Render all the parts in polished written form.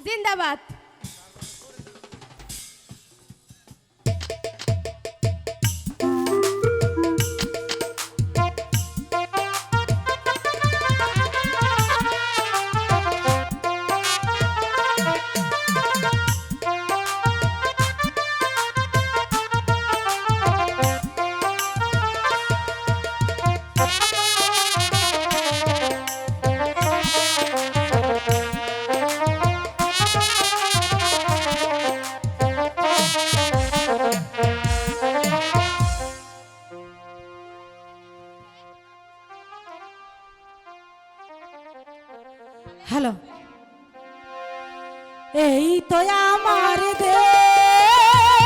জিন্দাবাদ। হ্যালো, এই তো আমার দেশ,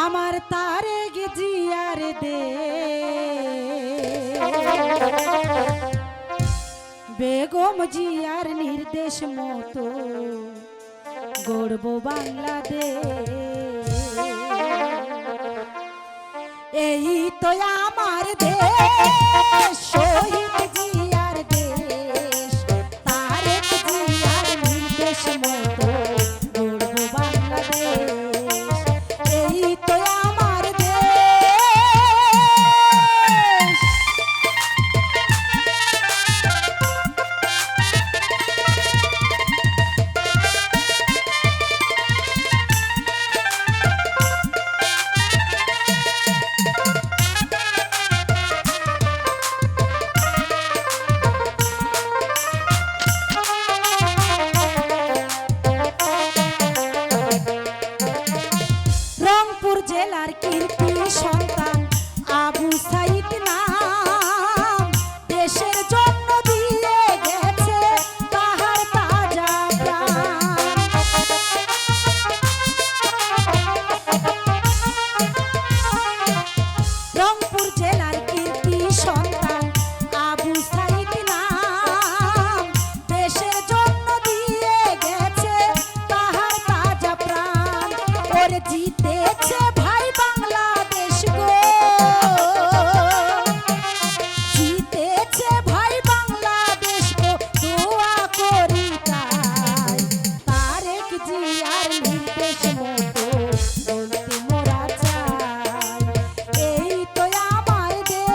আমার তারেক জিয়ার দেশ, বেগম জিয়ার নির্দেশ মতো গড়ব বাংলাদেশ। এই তো আমার দেশ, শহীদ জিয়ার দেশ, তারেক জিয়ার নির্দেশ মতো গড়ব বাংলাদেশ। এই তো আমার দেশ। রংপুর জেলার কীর্তি সন্তান আবু সাইদ নাম, দেশের জন্য দিয়ে গেছে তাহার তাজা প্রাণ। রংপুর জেলার কীর্তি সন্তান আবু সাইদ নাম, দেশের জন্য দিয়ে গেছে তাহার তাজা প্রাণ। ওরে জিতেছে ভাই বাংলাদেশ গো, জিতেছে ভাই বাংলাদেশ গো, দোয়া করি তাই তারেক জিয়ার নির্দেশ মতো চলতে মোরা চাই। এই তো আমার দেশ।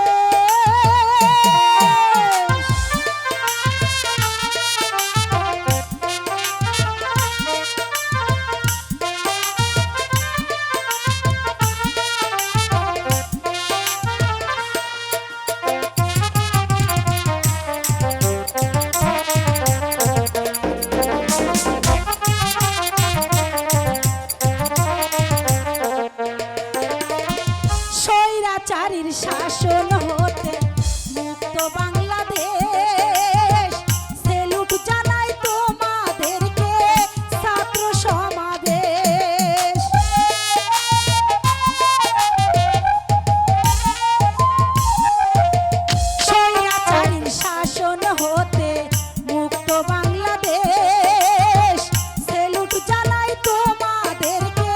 স্বৈরাচারীর শাসন হতে মুক্ত বাংলাদেশ, সেলুট জানাই তোমাদেরকে ছাত্র সমাবেশ। স্বৈরাচারীর শাসন হতে মুক্ত বাংলাদেশ, সেলুট জানাই তোমাদেরকে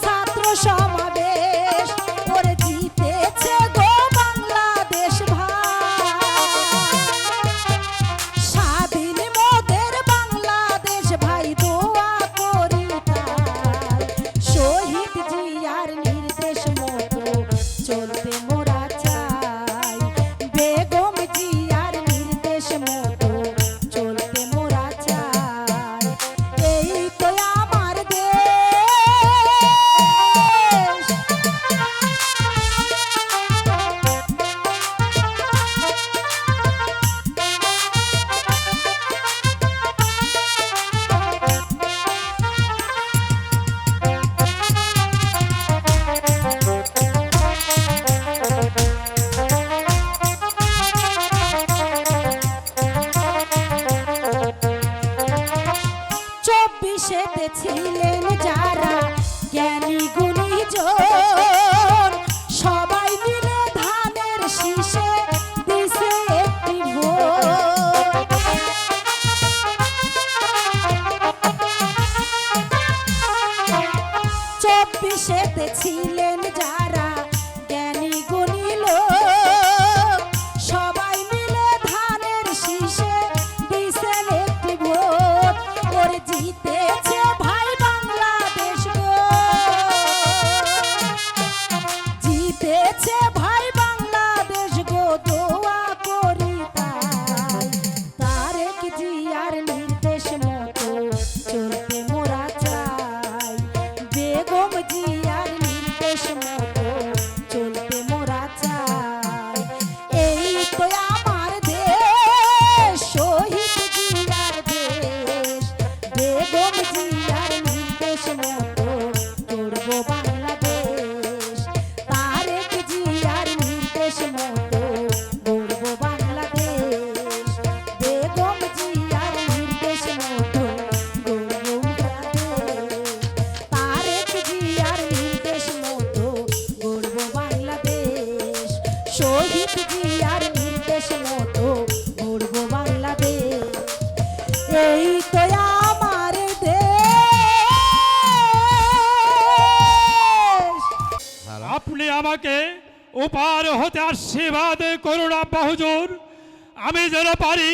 ছাত্র সমাবেশ। ওরে জিতেছে গো বাংলাদেশ ভাই, স্বাধীন মোদের বাংলাদেশ ভাই, দোয়া করি তাই শহীদ জিয়ার নির্দেশ মতো চলতে মোরা চাই। বেগম জিয়ার নির্দেশ মতো চলতে মোরা চাই। এই তো আমার দেশ। চব্বিশেতে ছিলেন যারা জ্ঞানী গুণীজন, সবাই মিলে ধানের শীষে দিছে একটি ভোট। চব্বিশেতে ছিলেন যারা জ্ঞানী গুণী লোক, সবাই মিলে ধানের শীষে উপার হতে আশীর্বাদ করুন আব্বা হুজুর, আমি যেন পারি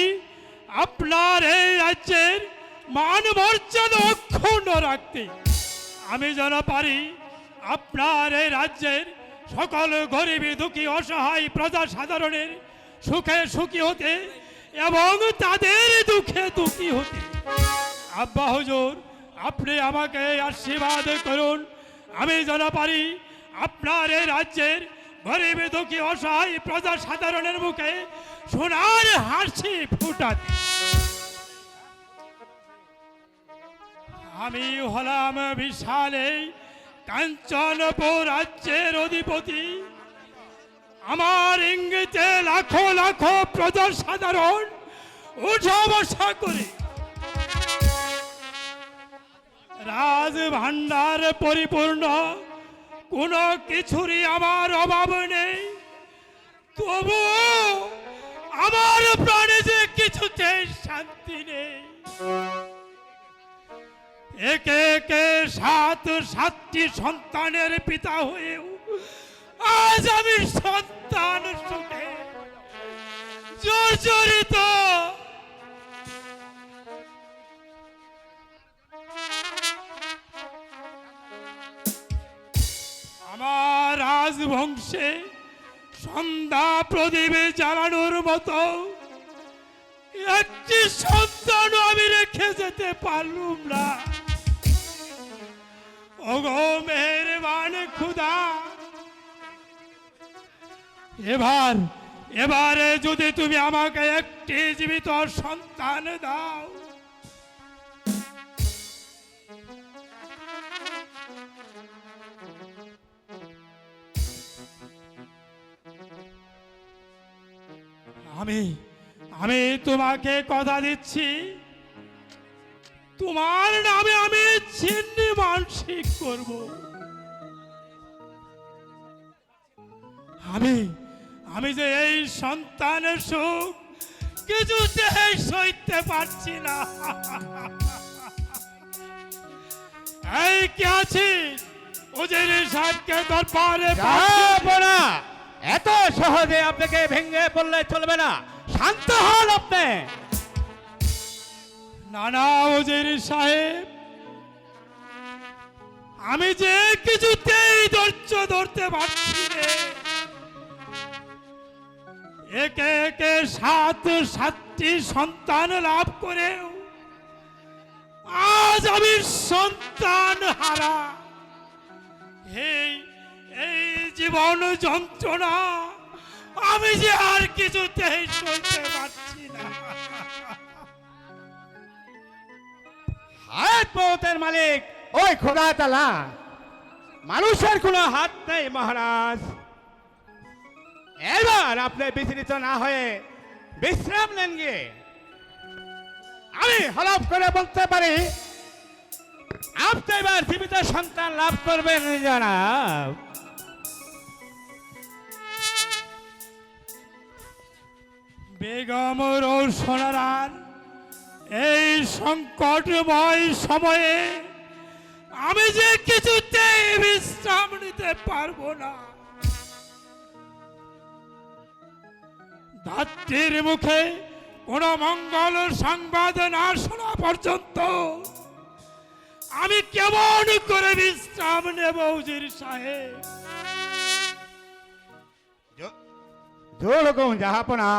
আপনার এই রাজ্যের মান মর্যাদা অক্ষুণ্ণ রাখতে। আমি যেন পারি আপনার এই রাজ্যের সকল গরিব দুঃখী অসহায় প্রজা সাধারণের সুখে সুখী হতে এবং তাদের দুঃখে দুঃখী হতে। আব্বা হুজুর, আপনি আমাকে আশীর্বাদ করুন, আমি যেন পারি আপনার এই রাজ্যের গরিব দুঃখী অসহায় প্রজা সাধারণের মুখে সোনার হাসি ফুটাতে। আমি হলাম বিশাল এই কাঞ্চনপুর রাজ্যের অধিপতি। আমার ইঙ্গিতে লাখো লাখো প্রজা সাধারণ উঠা বসা করে। রাজ ভান্ডার পরিপূর্ণ, কোনো কিছুরই আমার অভাব নেই, তবু আমার প্রাণে যে কিছুতে শান্তি নেই। একে একে সাতটি সন্তানের পিতা হয়েও আজ আমি সন্তান সুখে জর্জরিত। আমার রাজবংশে সন্ধ্যা প্রদীপে জ্বালানোর মতো একটি সন্তান আমি রেখে যেতে পারলুম না। ওগো মেহেরবান খুদা, এবারে যদি তুমি আমাকে একটি জীবিত সন্তান দাও, আমি তোমাকে কথা দিচ্ছি, তোমার নামে আমি চিন্নি মানসিক করব। আমি যে এই সন্তানের সুখ কিছুতেই সইতে পারছি না। এই কি আছে উজির সাহেবকে দরবারে যাবো না। এত সহজে আপনাকে ভেঙে পড়লে চলবে না, শান্ত হন আপনি। নানা উজির সাহেব, আমি যে কিছুতেই ধৈর্য ধরতে পারছি না। একে একে সাতটি সন্তান লাভ করেও আজ আমি সন্তান হারা। এই জীবন যন্ত্রণা আমি যে আর কিছুতেই সইতে পারছি না। হাত পৌতের মালিক ওই খোদা তাআলা, মানুষের কোনো হাত নেই মহারাজ। এবার আপনি বিচলিত না হয়ে বিশ্রাম নেন গিয়ে। আমি হলফ করে বলতে পারি আপনি এবার জীবিত সন্তান লাভ করবেন জনাব। বেগম রৌশনারার এই সংকটময় সময়ে আমি যে কিছুতেই বিশ্রাম নিতে পারবো না। ধাত্রীর মুখে কোন মঙ্গল সংবাদ না শোনা পর্যন্ত আমি কেমন করে বিশ্রাম নেব উজির সাহেব? যেরকম জাহাপনা,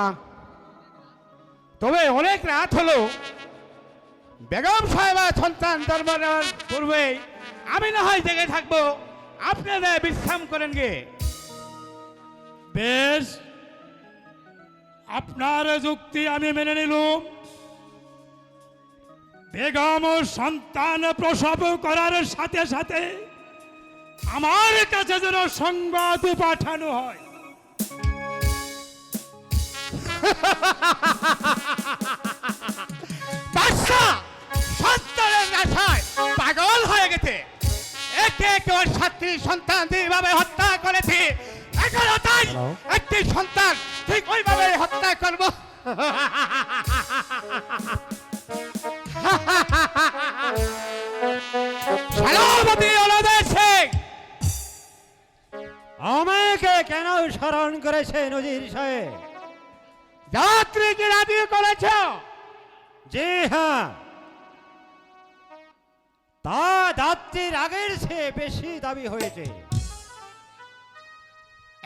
তবে অনেক রাত হলো। বেগম সাহেবা সন্তান দরবারের পূর্বে আমি না হয় জেগে থাকবো, আপনারা বিশ্রাম করেন গে। বেশ, আপনার যুক্তি আমি মেনে নিলাম। বেগম সন্তান প্রসব করার সাথে সাথে আমার কাছে যেন সংবাদ পাঠানো হয়। সন্তানের আশায় পাগল হয়ে গেছে। একে একে ওর 7টি সন্তান যেভাবে হত্যা করেছে, এখনো তাই একটি সন্তান ঠিক ওইভাবে হত্যা করব। আমাকে কেন হয়েছে নজির সাহেব। যাত্রীকে রাজি করেছ? জি হ্যাঁ, তা যাত্রীর আগের চেয়ে বেশি দাবি হয়েছে।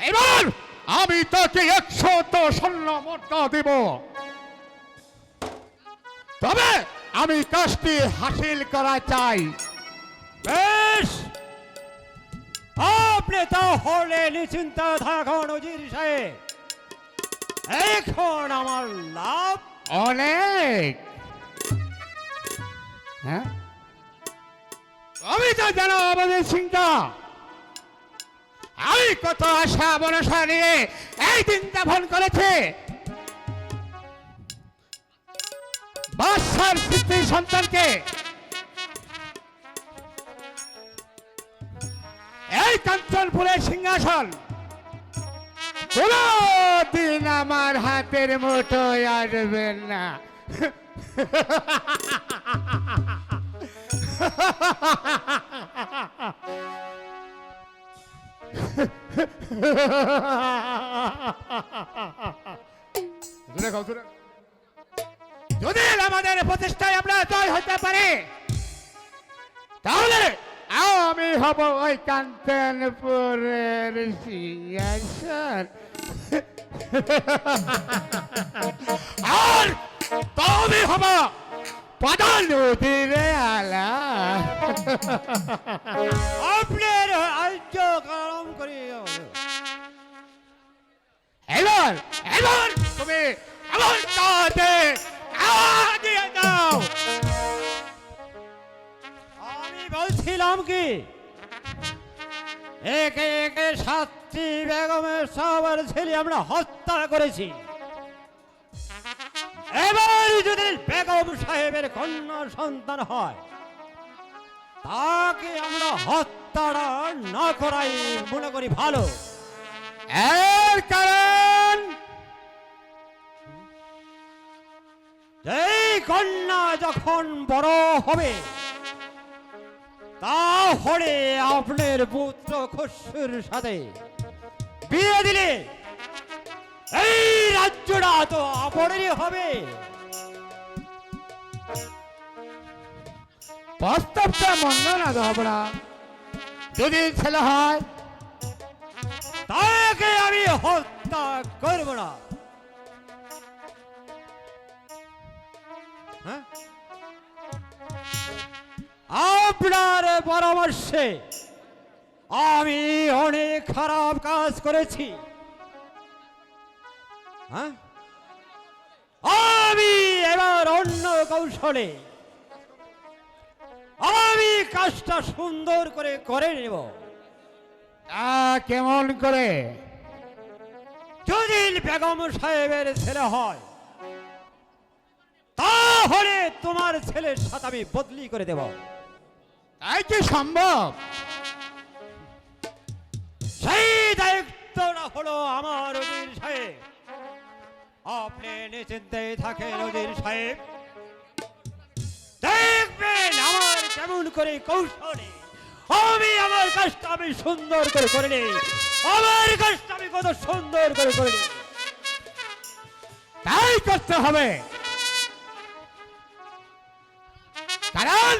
এবার আমি তোকে 100 স্বর্ণ মুদ্রা দেব, তবে আমি কাজটি হাসিল করা চাই। বেশ, আপনি তাহলে নিশ্চিন্ত থাকুন নজির সাহেব। এখন আমার লাভ অনেক। হ্যাঁ, আমি তো জানো আমাদের চিন্তা, আমি কত আশা ভরসা নিয়ে এই দিন যাপন করেছে। বাদশার স্ত্রী সন্তানকে এই কাঞ্চনপুরের সিংহাসন কোনদিন আমার হাতের মুঠোয় আসবে না। যদি আমাদের প্রচেষ্টায় আমরা জয় হতে পারি, তাহলে আমি হব ওই কাঞ্চনপুরের সিংহাসন। আর তুমি হব পাদাল নদীর আলা। আপনার রাজ্য গরম করিও। এবার এবার তুমি আমার কাছে দিয়ে দাও। আমি বলছিলাম কি, একে একে 7টি বেগমের সবার ছেলে আমরা হত্যা করেছি। এবার যদি বেগম সাহেবের কন্যা সন্তান হয়, তাকে আমরা হত্যাটা না করাই মনে করি ভালো। এর কারণ এই কন্যা যখন বড় হবে, তাহলে আপনার পুত্র খস্যুর সাথে বিয়ে দিলে এই রাজ্যটা তো আপনারই হবে। প্রস্তাবটা মন্দ না ধবড়া। যদি ছেলে হয় তাকে আমি হত্যা করব না। হ্যাঁ? আপনার পরামর্শে আমি অনেক খারাপ কাজ করেছি। হ্যাঁ? আমি এবার অন্য কৌশলে আমি কাজটা সুন্দর করে নেব। তা কেমন করে? যদি বেগম সাহেবের ছেলে হয়, তাহলে তোমার ছেলের সাথে আমি বদলি করে দেব। তাই কি সম্ভব? সেই দায়িত্বটা হলো আমার উজির সাহেব। আপনি নিশ্চিন্তে থাকেন উজির সাহেব, দেখবেন আমার কেমন করে কৌশলে আমি আমার কাজটা আমি সুন্দর করে নিই। আমার কাজটা আমি কত সুন্দর করে নিই। তাই করতে হবে, কারণ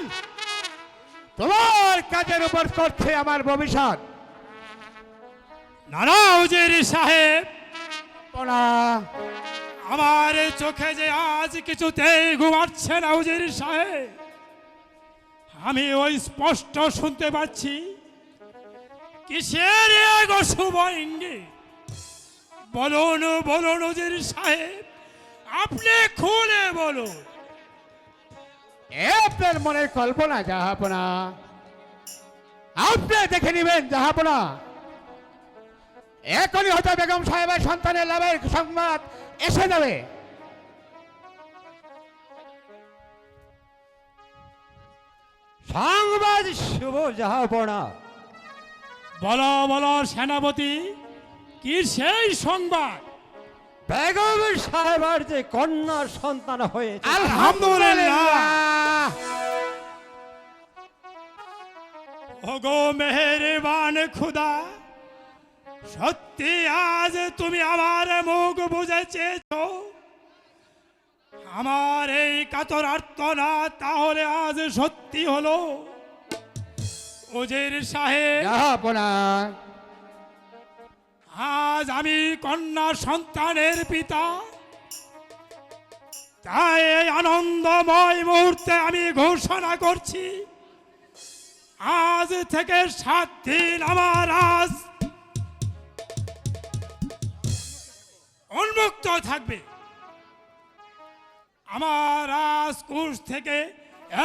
তোমার কাজের উপর করছে আমার ভবিষ্যৎ। নানা উজির সাহেব, না, আমার চোখে যে আজ কিছুতেই ঘুমাচ্ছে না উজির সাহেব। আমি ওই স্পষ্ট শুনতে পাচ্ছি কিসের এক অশুভ ইঙ্গিত। বলুন বলুন উজির সাহেব, আপনি খুলে বলুন। এ আপনার মনের কল্পনা জাহাপনা, আপনি দেখে নেবেন জাহাপনা। এখনই হয়তো বেগম সাহেবের সন্তানের লাভের সংবাদ এসে যাবে। সংবাদ শুভ যাহাপনা। বলো বলো সেনাপতি, কি সেই সংবাদ? বেগম সাহেবের যে কন্যা সন্তান হয়েছে। আলহামদুলিল্লাহ। ওগো মেহেরবান খুদা, সত্যি আজ তুমি আমার মুখ বুঝে চেয়েছ, আমার এই কাতর আর্তনা তাহলে আজ সত্যি হলো। উজির সাহেব, জাহাপনা, আজ আমি কন্যা সন্তানের পিতা, তাই এই আনন্দময় মুহূর্তে আমি ঘোষণা করছি, আজ থেকে 7 দিন আমার আজ উন্মুক্ত থাকবে। আমার রাজকোষ থেকে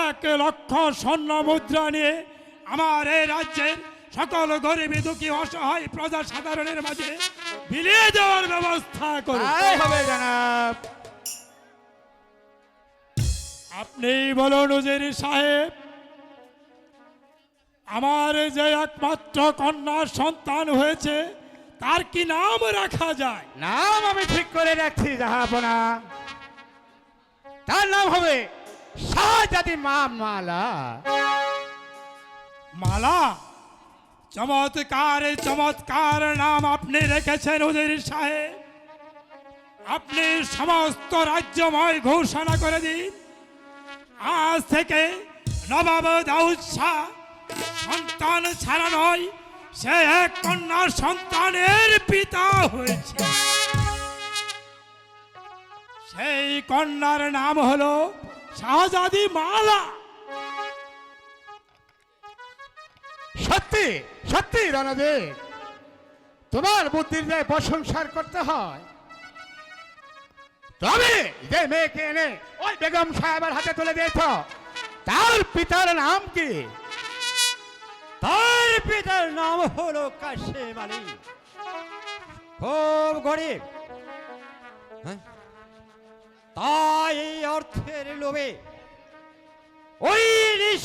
1 লক্ষ স্বর্ণ মুদ্রা নিয়ে আমার এই রাজ্যের সকল গরিব দুঃখী অসহায় প্রজা সাধারণের মাঝে বিলিয়ে দেওয়ার ব্যবস্থা করুন। তাই হবে জনাব। আপনি বলুন উজির সাহেব, আমার যে একমাত্র কন্যা সন্তান হয়েছে তার কি নাম রাখা যায়? নাম আমি ঠিক করে রাখছি জাহাপনা, তার নাম হবে শাহজাদি মা মালা। মালা? চমৎকার চমৎকার নাম আপনি রেখেছেন উজির সাহেব। আপনি সমস্ত রাজ্যময় ঘোষণা করে দিন, আজ থেকে নবাব দাউদ শাহ সন্তান ছাড়া নয়, সে এক কন্যার সন্তানের পিতা হয়েছে। সেই কন্যার নাম হলো শাহজাদি মালা। সত্যি সত্যি রণদেব, তোমার বুদ্ধির যে প্রশংসার করতে হয়। তবে যে মেয়েকে এনে ওই বেগম সাহেবের হাতে তুলে দিয়েছ, তার পিতার নাম কি? তার পিতার নাম হলো কাশেম আলী, খুব গরিব। হ্যাঁ? তাই এই অর্থের লোভে ওই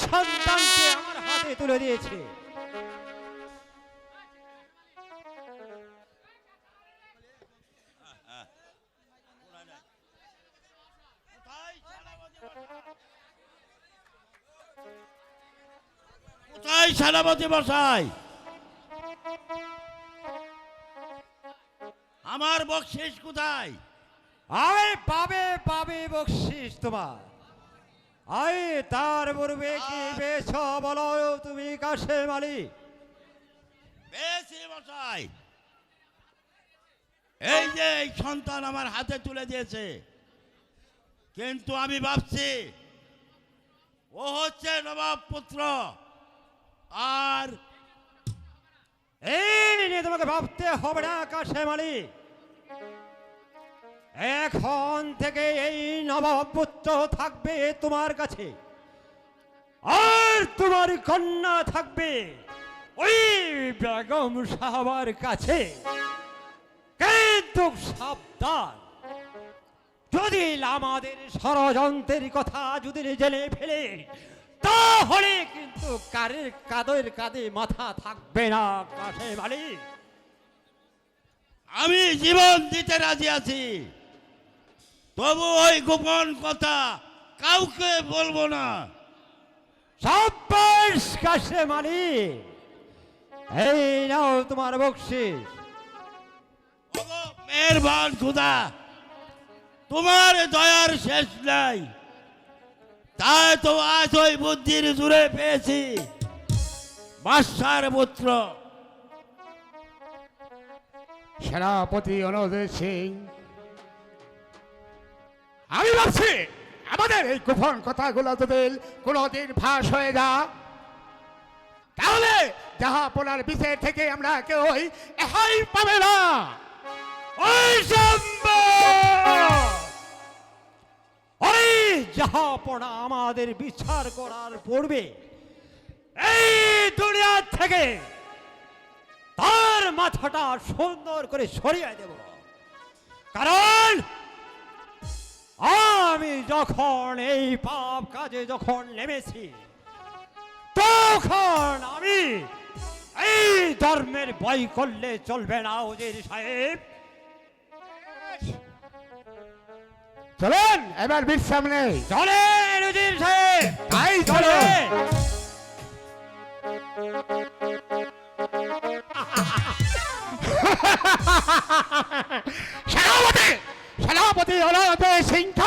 সন্তানকে আমার হাতে তুলে দিয়েছে। কোথায় সেনাপতি মশাই? আমার বকশিস কোথায়? আরে পাবে পাবে বকশিস তোমার। আই তার পূর্বে কি বেছ বলো তুমি কাশেম আলী? পেয়েছি মশাই, এই যে এই সন্তান আমার হাতে তুলে দিয়েছে, কিন্তু আমি ভাবছি ও হচ্ছে নবাব পুত্র, আর এই নিয়ে তোমাকে ভাবতে হবে না কাশেম আলী। এখন থেকে এই নবাবপুত্র থাকবে তোমার কাছে, আর তোমার কন্যা থাকবে ওই বেগম সাহাবার কাছে। কিন্তু সাবধান, যদি আমাদের ষড়যন্ত্রের কথা যদি জেনে ফেলে, তাহলে কিন্তু কাদের কাঁধে মাথা থাকবে না কাশেম আলী। আমি জীবন দিতে রাজি আছি, তবু ওই গোপন কথা কাউকে বলবো না। সাব্বাস কাশেম আলী, এই নাও তোমার বকশিস। ওগো মেহেরবান খুদা, তোমার দয়ার শেষ নাই, তাই তো আজ ওই বুদ্ধির জুড়ে পেয়েছি বাদশার পুত্র। সেনাপতি অনুদয় সিং, আমি ভাবছি আমাদের এই গোপন কথাগুলো যদি কোনোদিন ফাঁস হয়ে যা, তাহলে জাহাপনার বিষয় থেকে আমরা কেউ এহাই পাবে না। ওই ওই জাহাপনা আমাদের বিচার করার পূর্বে এই দুনিয়া থেকে তার মাথাটা সুন্দর করে সরিয়ে দেব। কারণ আমি যখন এই পাপ কাজে যখন নেমেছি, তখন আমি এই ধর্মের ভয় করলে চলবে না উজির সাহেব। চলুন এবার বিশ্রাম নেই। চলেন উজির সাহেব, তাই চলেন। চলুন। সেনাপতি সেনাপতি অনুরোধে সিংহ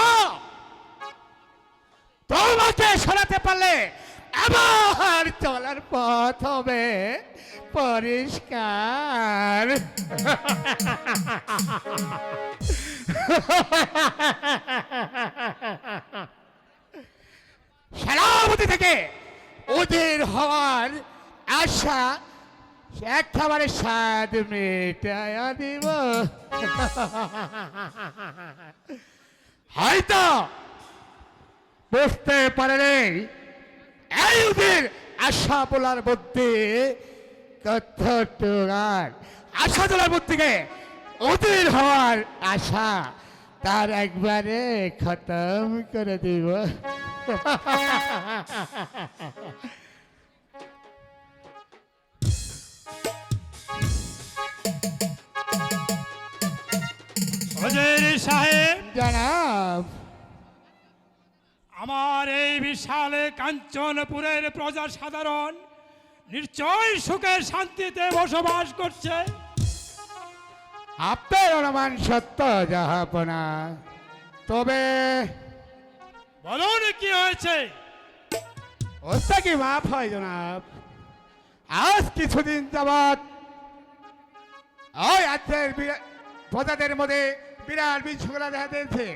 তোমাকে সরাতে পারলে আমার চলার পথ হবে পরিষ্কার। সেনাপতি থেকে ওদের হওয়ার আশা একেবারে স্বাদ মেটায়া দিব। হয়তো বুঝতে পারেনি এই ওদের আশা বলার মধ্যে কতটুকার আশা তোলার মধ্যে ওদের হওয়ার আশা তার একবারে খতম করে দিব। ওজির সাহেব, জনাব, আমার এই বিশাল কাঞ্চনপুরের প্রজা সাধারণ নিশ্চয় সুখে শান্তিতে বসবাস করছে। আপনার অনুমান সত্য জাহাপনা, তবে বলুন কি হয়েছে? ওটা কি মাফ হয় জনাব? আজ কিছুদিন যাবৎ ওই রাজ্যের প্রজাদের মধ্যে বিরাট বিশৃঙ্খলা দেখা দিয়েছে।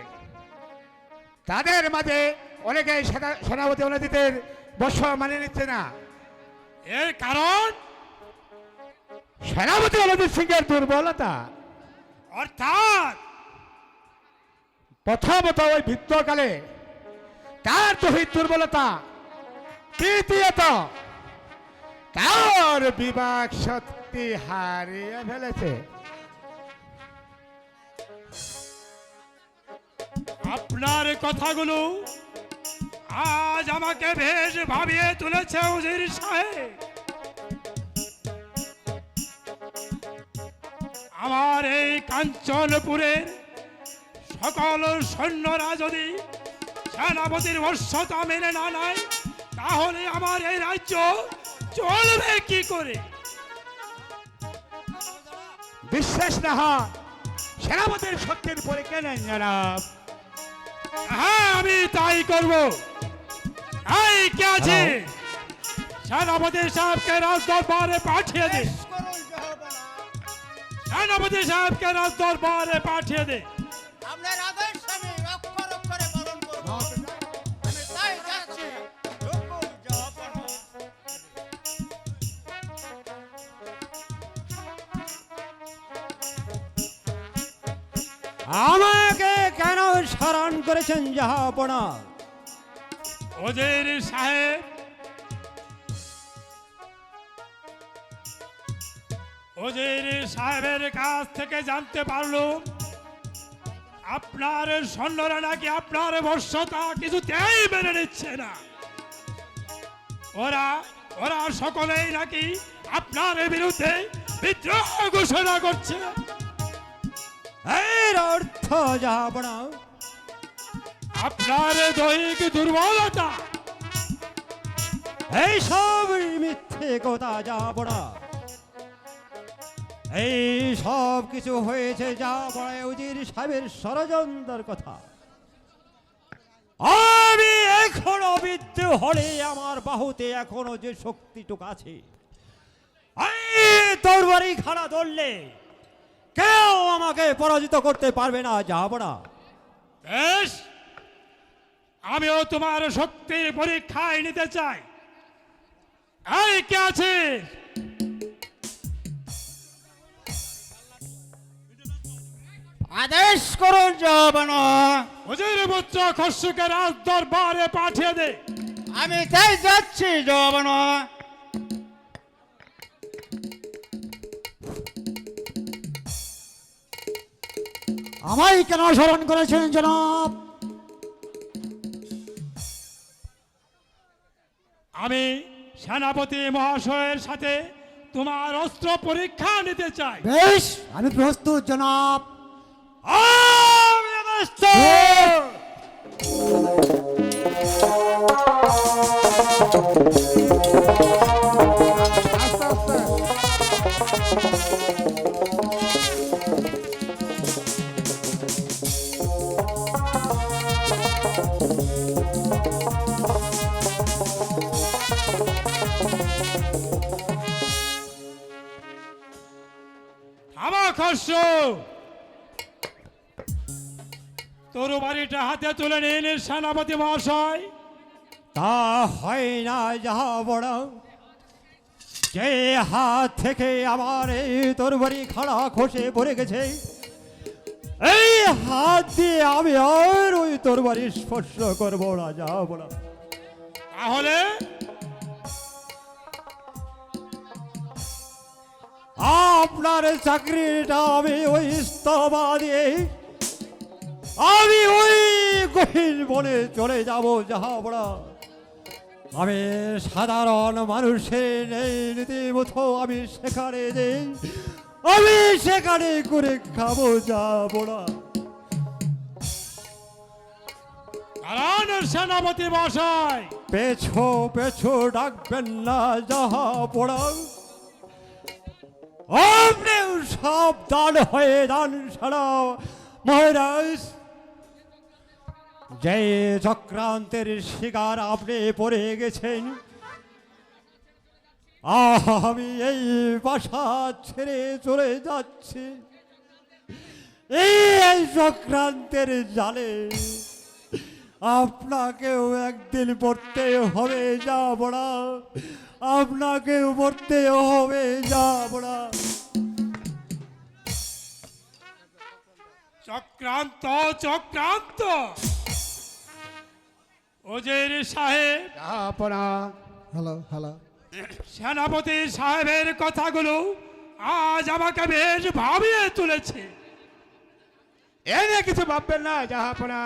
তাদের মাঝে অনেকে সেনাপতি অনুজিতের বর্ষ মানে নিচ্ছে না। এর কারণ সেনাপতি অনুজিৎ সিংহের দুর্বলতা। অর্থাৎ প্রথমত ওই ভিত্তকালে তার দৈহিক দুর্বলতা, তৃতীয়ত তার বিবাক শক্তি হারিয়ে ফেলেছে। আপনার কথাগুলো আজ আমাকে বেশ ভাবিয়ে তুলেছে ওজির সাহেব। আমার এই কাঞ্চনপুরের সকল সৈন্যরা যদি সেনাপতির বর্ষতা মেনে না নেয়, তাহলে আমার এই রাজ্য চলবে কি করে? বিশ্বাস না হয় সেনাপতির শক্তির পরীক্ষা নেন জনাব। হ্যাঁ, আমি তাই করব। এই কে আছে? সেনাপতি সাহেবকে রাজ দরবারে পাঠিয়ে দে। সেনাপতি সাহেবকে রাজ দরবারে পাঠিয়ে দে। আপনার আদেশ আমি অক্ষর অক্ষরে পালন করব। আমি তাই যাচ্ছি। হুকুম জাহাপনা। আমাকে কেন স্মরণ করেছেন জাহাপনা? ওজির সাহেব, ওজির সাহেবের কাছ থেকে জানতে পারলুম আপনার সৈন্যরা নাকি আপনার বর্ষতা কিছুতেই মেনে নিচ্ছে না। ওরা ওরা সকলেই নাকি আপনার বিরুদ্ধে বিদ্রোহ ঘোষণা করছে। এর অর্থ জাহাপনা? আপনার দৈহিক দুর্বলতা। এই সব মিথ্যে কথা জাহাপনা। এই সব কিছু হয়েছে জাহাপনা উজির সাহেবের ষড়যন্ত্রের কথা। আমি এখনো বিদ্ধ হলে আমার বাহুতে এখনো যে শক্তিটুক আছে, তরবারি খাড়া ধরলে কেউ আমাকে পরাজিত করতে পারবে না জাহাপনা। বেশ, আমিও তোমার শক্তির পরীক্ষায় নিতে চাই। এই কে আছে? আদেশ করুন জাহাপনা। ওজির পুত্র খসরুকে রাজ দরবারে পাঠিয়ে দে। আমি তাই যাচ্ছি জাহাপনা। আমায় কেন স্মরণ করেছেন জনাব? আমি সেনাপতি মহাশয়ের সাথে তোমার অস্ত্র পরীক্ষা নিতে চাই। বেশ, আমি প্রস্তুত জনাব। আমি প্রস্তুত। আস্তে আস্তে তরবারিটা হাতে তুলে নিন সেনাপতি মহাশয়। তা হয় না যাহা বড়, যে হাত থেকে আমার এই তরবারি খাড়া খসে পড়ে গেছে, এই হাত দিয়ে আমি আর ওই তরবারি স্পর্শ করবো না, যাহা বড়। তাহলে আপনার চাকরিটা আমি ওই ইস্তফা দিয়ে আমি ওই গহীন বনে চলে যাব, যাহা বড়। আমি সাধারণ মানুষের এই নীতিমতো আমি সেখানে যাই, আমি সেখানে করে খাবো, যাব না। দাঁড়ান সেনাপতি মহাশয়। পেছো পেছো ডাকবেন না, যাহা বড়। আপনিও সাবধান হয়ে যান সারা মহারাজ। যে চক্রান্তের শিকার আপনি পড়ে গেছেন, আমি এই বাসা ছেড়ে চলে যাচ্ছি এই চক্রান্তের জালে। আপনাকেও একদিন পড়তে হবে, যাব না। আপনাকেও পড়তে হবে, যাব না। চক্রান্ত চক্রান্ত। ওজির সাহেব, জাহাপনা। সেনাপতি সাহেবের কথাগুলো আজ আমাকে বেশ ভাবিয়ে তুলেছে। এ নিয়ে কিছু ভাববেন না জাহাপনা।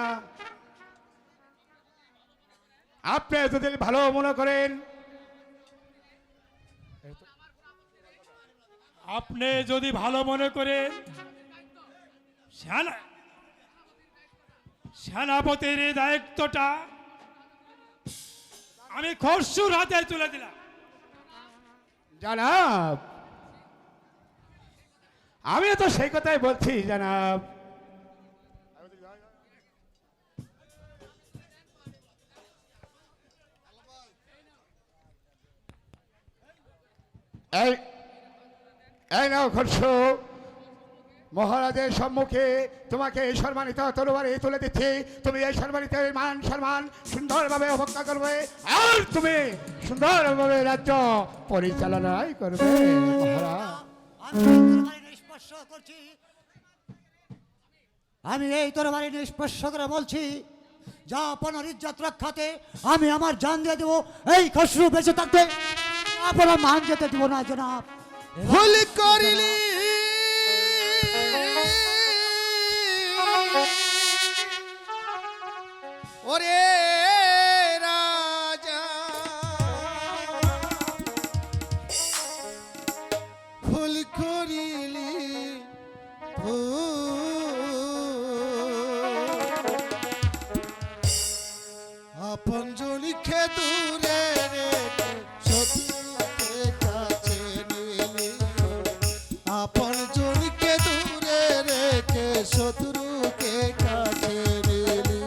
আপনি যদি ভালো মনে করেন, আপনি যদি ভালো মনে করেন, সেনাপতির এই দায়িত্বটা আমি খসরুর হাতে তুলে দিলাম। জানাব, আমিও তো সেই কথাই বলছি জানাব। এই এই নাও খসরু, মহারাজের সম্মুখে তোমাকে এই সম্মানিত তরবারি তুলে দিচ্ছি। তুমি এই সম্মানিত মান সম্মান সুন্দরভাবে অপেক্ষা করবে, আর তুমি সুন্দরভাবে রাজ্য পরিচালনায় করবে মহারাজ। আমি এই তরবারি নিষ্পর্শ করে বলছি, যা আপনার ইজ্জত রক্ষাতে আমি আমার জান দিয়ে দেবো। এই খসরু বেঁচে থাকতে আপনার মান যেতে দেবো না জনাব। ভুল করিলি ওরে রাজা, ভুল করিলি আপন জনিকে দূরে রেখে শত্রুকে কাছে নিলি, আপন জনকে দূরে রেখে শত্রুকে কাছে নিলি।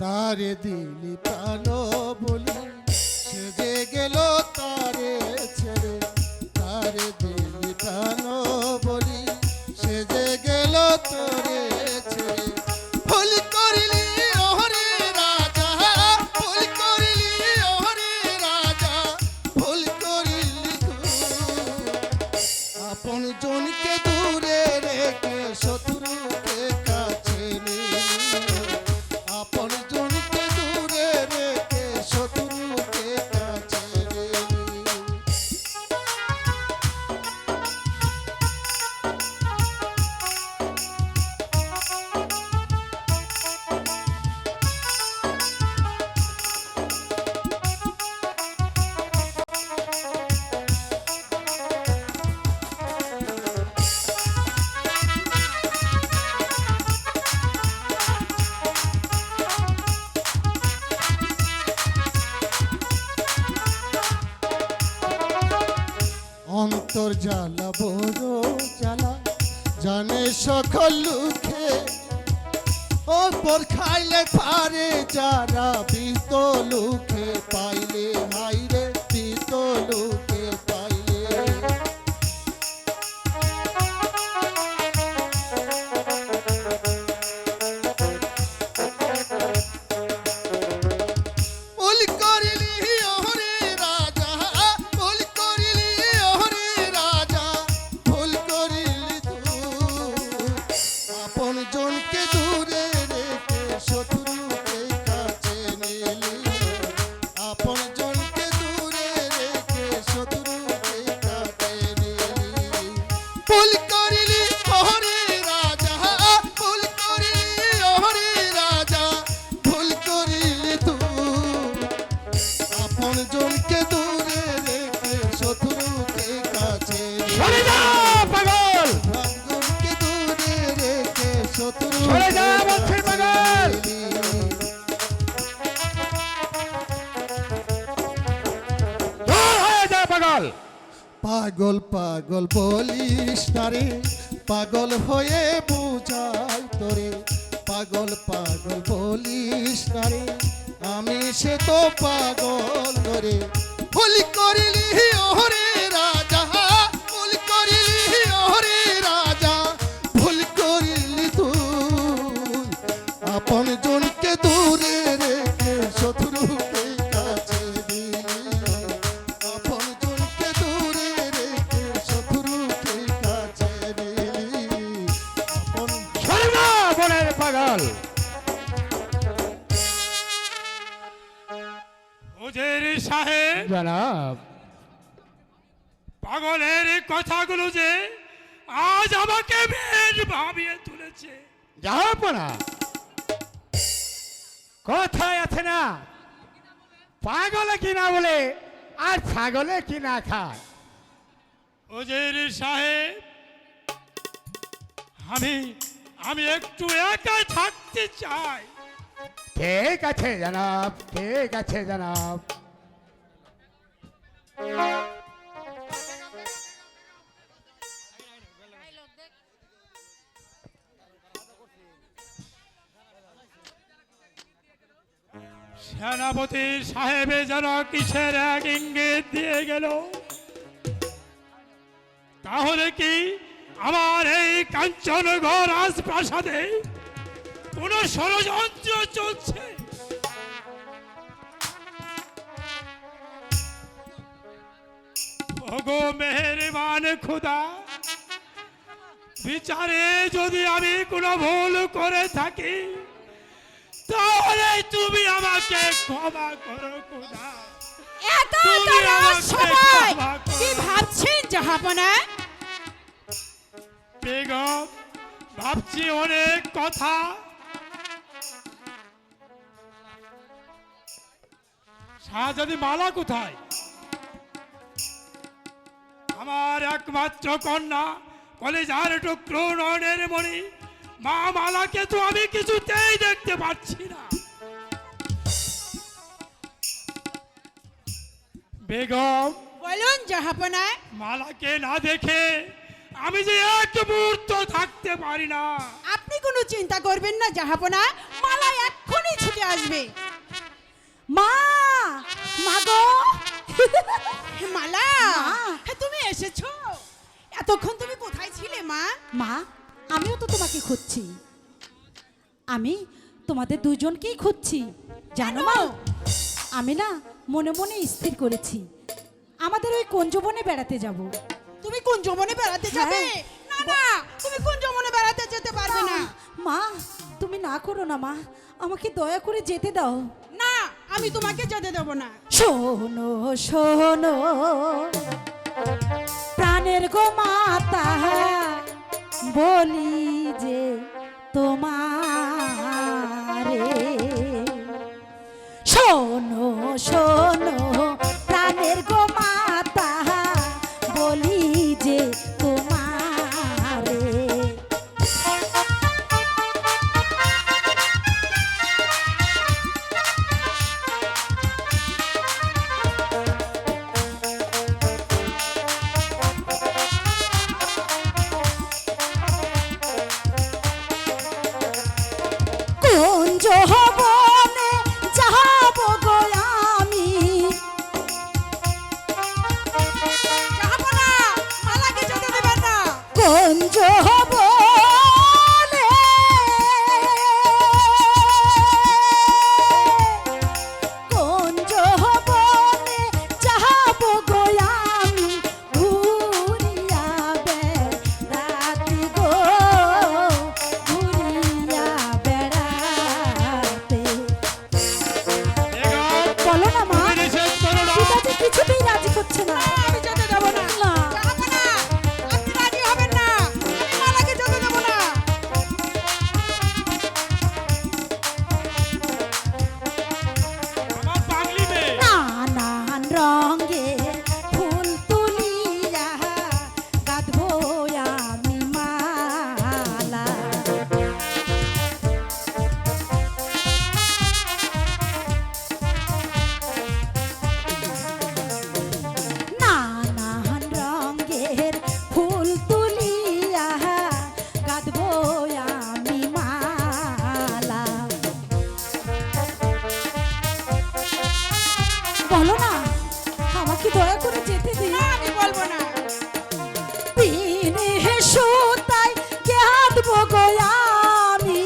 তারে দিলি প্রাণ বলি সে যে গেল তারে ছেড়ে, তারে দিলি প্রাণ বলি সে যে গেল তোরে ছেড়ে। ভুল করিলি ওরে রাজা, ভুল করিলি ওরে রাজা, ভুল করিলি আপন জনকে দূরে রেখে শত্রুকে কাছে নিলি, আপন জনকে দূরে রেখে শত্রুকে কাছে নিলি। অন্তর জ্বালা বড় জ্বালা জানে সকল লুখে ও পর খাইলে পারে যারা বিত লুখে পাইলে হাইরে বিত লুখে পাইলে ভুল করিলি ওরে রাজা ভুল করিলি ওরে রাজা ভুল করিলি আপন জনকে দূরে রেখে শত্রুকে কাছে নিলি আপন জনকে দূরে রেখে শত্রুকে কাছে নিলি ভুল করিলি ওরে রাজা ভুল করিলি ওরে রাজা ভুল করিলি আপন জনকে দূরে রেখে শত্রুকে কাছে সরে যা পাগল, জনকে দূরে রেখে শত্রু সরে যা বলছি পাগল। দূর হয়ে যা পাগল। পাগল পাগল বলিস তারে পাগল হয়ে বুঝাই তোরে পাগল পাগল বলিস তারে আমি সে তো পাগল করে ভুল করিলি ওরে রাজা ভুল করিলি ওরে রাজা ভুল করিলি তুই আপন জনকে দূরে রেখে শত্রুকে কাছে দিলি আপন জনকে দূরে রেখে শত্রুকে কাছে দিলি আপন সরে যা বনের পাগল। ওজের সাহেব, জনাব, পাগলের কথাগুলো যে আজ আমাকে বেশ ভাবিয়ে তুলেছে। যাও না, কথায় আছে না, পাগলে কি না বলে আর ছাগলে কি না খায়। ওজের সাহেব, আমি আমি একটু একাই থাকতে চাই। ঠিক আছে জনাব, ঠিক আছে জনাব। সেনাপতি সাহেবে যেন কিসের এক ইঙ্গিত দিয়ে গেল। তাহলে কি আমার এই কাঞ্চনগড় রাজপ্রাসাদে কোন ষড়যন্ত্র চলছে? ওগো মেহেরবান খুদা, বিচারে যদি আমি কোনো ভুল করে থাকি তাহলে তুমি আমাকে ক্ষমা করো খুদা। এত তুমি তারা আমাকে সবাই ক্ষমা করো। কি ভাবছেন জাহাপনা? বেগম, ভাবছি অনেক কথা। শাহজাদি মালা কোথায়? আমার একমাত্র কন্যা, কলেজার টুকরো নয়নের মণি মা মালাকে তো আমি কিছুতেই দেখতে পাচ্ছি না। বেগম, বলুন জাহাপনা। মালাকে না দেখে আমি যে এক মুহূর্ত থাকতে পারি না। আপনি কোনো চিন্তা করবেন না জাহাপনা, মালা এক্ষুনি ছুটে আসবে। মা, মা গো, মালা, তুমি এসেছো? এতক্ষণ তুমি কোথায় ছিলে মা? মা, আমিও তো তোমাকে খুঁজছি। আমি তোমাদের দুজনকেই খুঁজছি জানো মা। আমি না মনে মনে স্থির করেছি আমাদের ওই কুঞ্জবনে বেড়াতে যাব। তুমি কোন যমনে বেড়াতে যাবে? হ্যাঁ। না না, তুমি কোন যমনে বেড়াতে যেতে পারবে না। মা, তুমি না করো না মা, আমাকে দয়া করে যেতে দাও। না, আমি তোমাকে যেতে দেব না। শোনো শোনো প্রাণের গো মাতা, বলি যে তোমারে, শোনো শোনো প্রাণের গো মাতা, বলি যে তোমারে। কুঞ্জ বনে কুঞ্জ বনে যাবো গো আমি ঘুরিয়া বেড়াতে গো ঘুরিয়া বেড়াতে। বেগম, বলো না মা, তুমি নিষেধ করো না। পিতাজি কিছুতেই রাজি হচ্ছে না। আমি যেতে দেবো না না। জাহাপনা, আপনি রাজি হবেন না, আমি মালাকে যেতে দেবো না। আমার পাগলি মেয়ে। নানান রঙের ফুল তুলিয়া গাঁথবো আমি মালা। নানান রঙের ফুল তুলিয়া গাঁথবো আমি মালা। বলো না, আমাকে দয়া করে যেতে দিন। না, আমি বলবো না। বিনে সুতায় গাঁথবো গো আমি,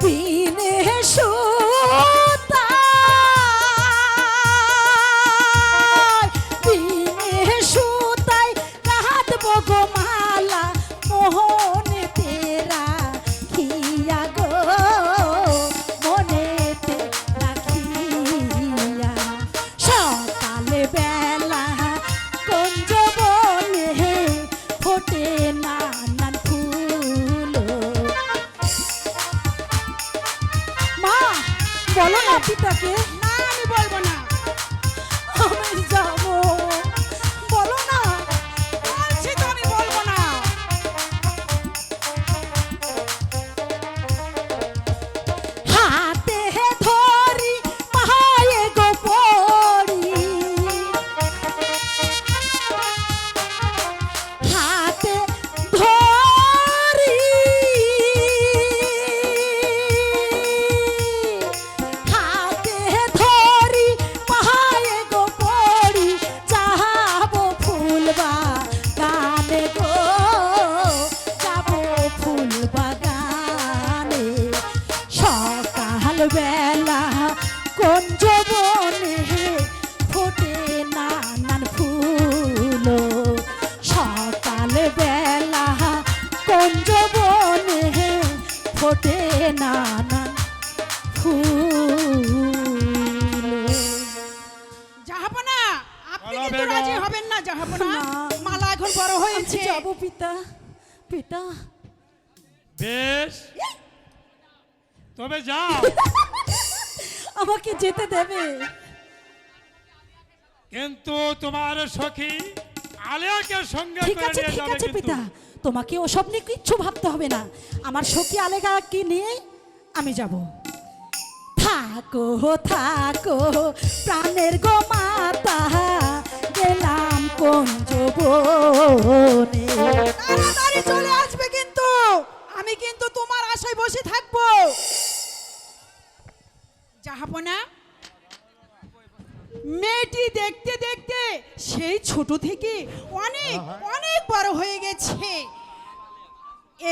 বিনে সুতায়, বিনে সুতায় গাঁথবো গো মালা মোহনে তেরা খিয়া গো মনেতে রাখিয়া। সকালে বেলা কুঞ্জ বনে ফোটে নানান ফুল। মা বলো না পিতাকে। না, আমি বলবো না। আমি যাবো, বলো না। বলছি তো আমি বলবো না। হাতে ধরি পায়ে গো পড়ি, হাতে ধরি, হাতে ধরি পায়ে গো পড়ি যাবো ফুল বাগানে গো, যাবো ফুল বাগানে। সকাল বেলা কুঞ্জ বনে ফোটে নানান ফুল। সকাল বেলা কুঞ্জ বনে ফোটে নানান ফুল। জাহাপনা, আপনি বলো কিন্তু বেগম। রাজি হবেন না জাহাপনা। না। মালা এখন বড় হয়েছে। আমি যাবো পিতা, পিতা। বেশ, তবে যাও, আমাকে যেতে দেবে? কিন্তু তোমার সখী আলিয়াকে সঙ্গে ঠিক করে আছে, নিয়ে ঠিক যাবে আছে কিন্তু। পিতা, তোমাকে ওসব নিয়ে কিচ্ছু ভাবতে হবে না। আমার সখী আলেগাকে নিয়ে আমি যাব। থাকো থাকো প্রাণের গো মাতা, গেলাম কুঞ্জ বনে। তাড়াতাড়ি চলে আসবে কিন্তু। আমি কিন্তু তোমার আশায় বসে থাকবো। জাহাপনা, মেয়েটি দেখতে দেখতে সেই ছোট থেকে অনেক অনেক বড় হয়ে গেছে।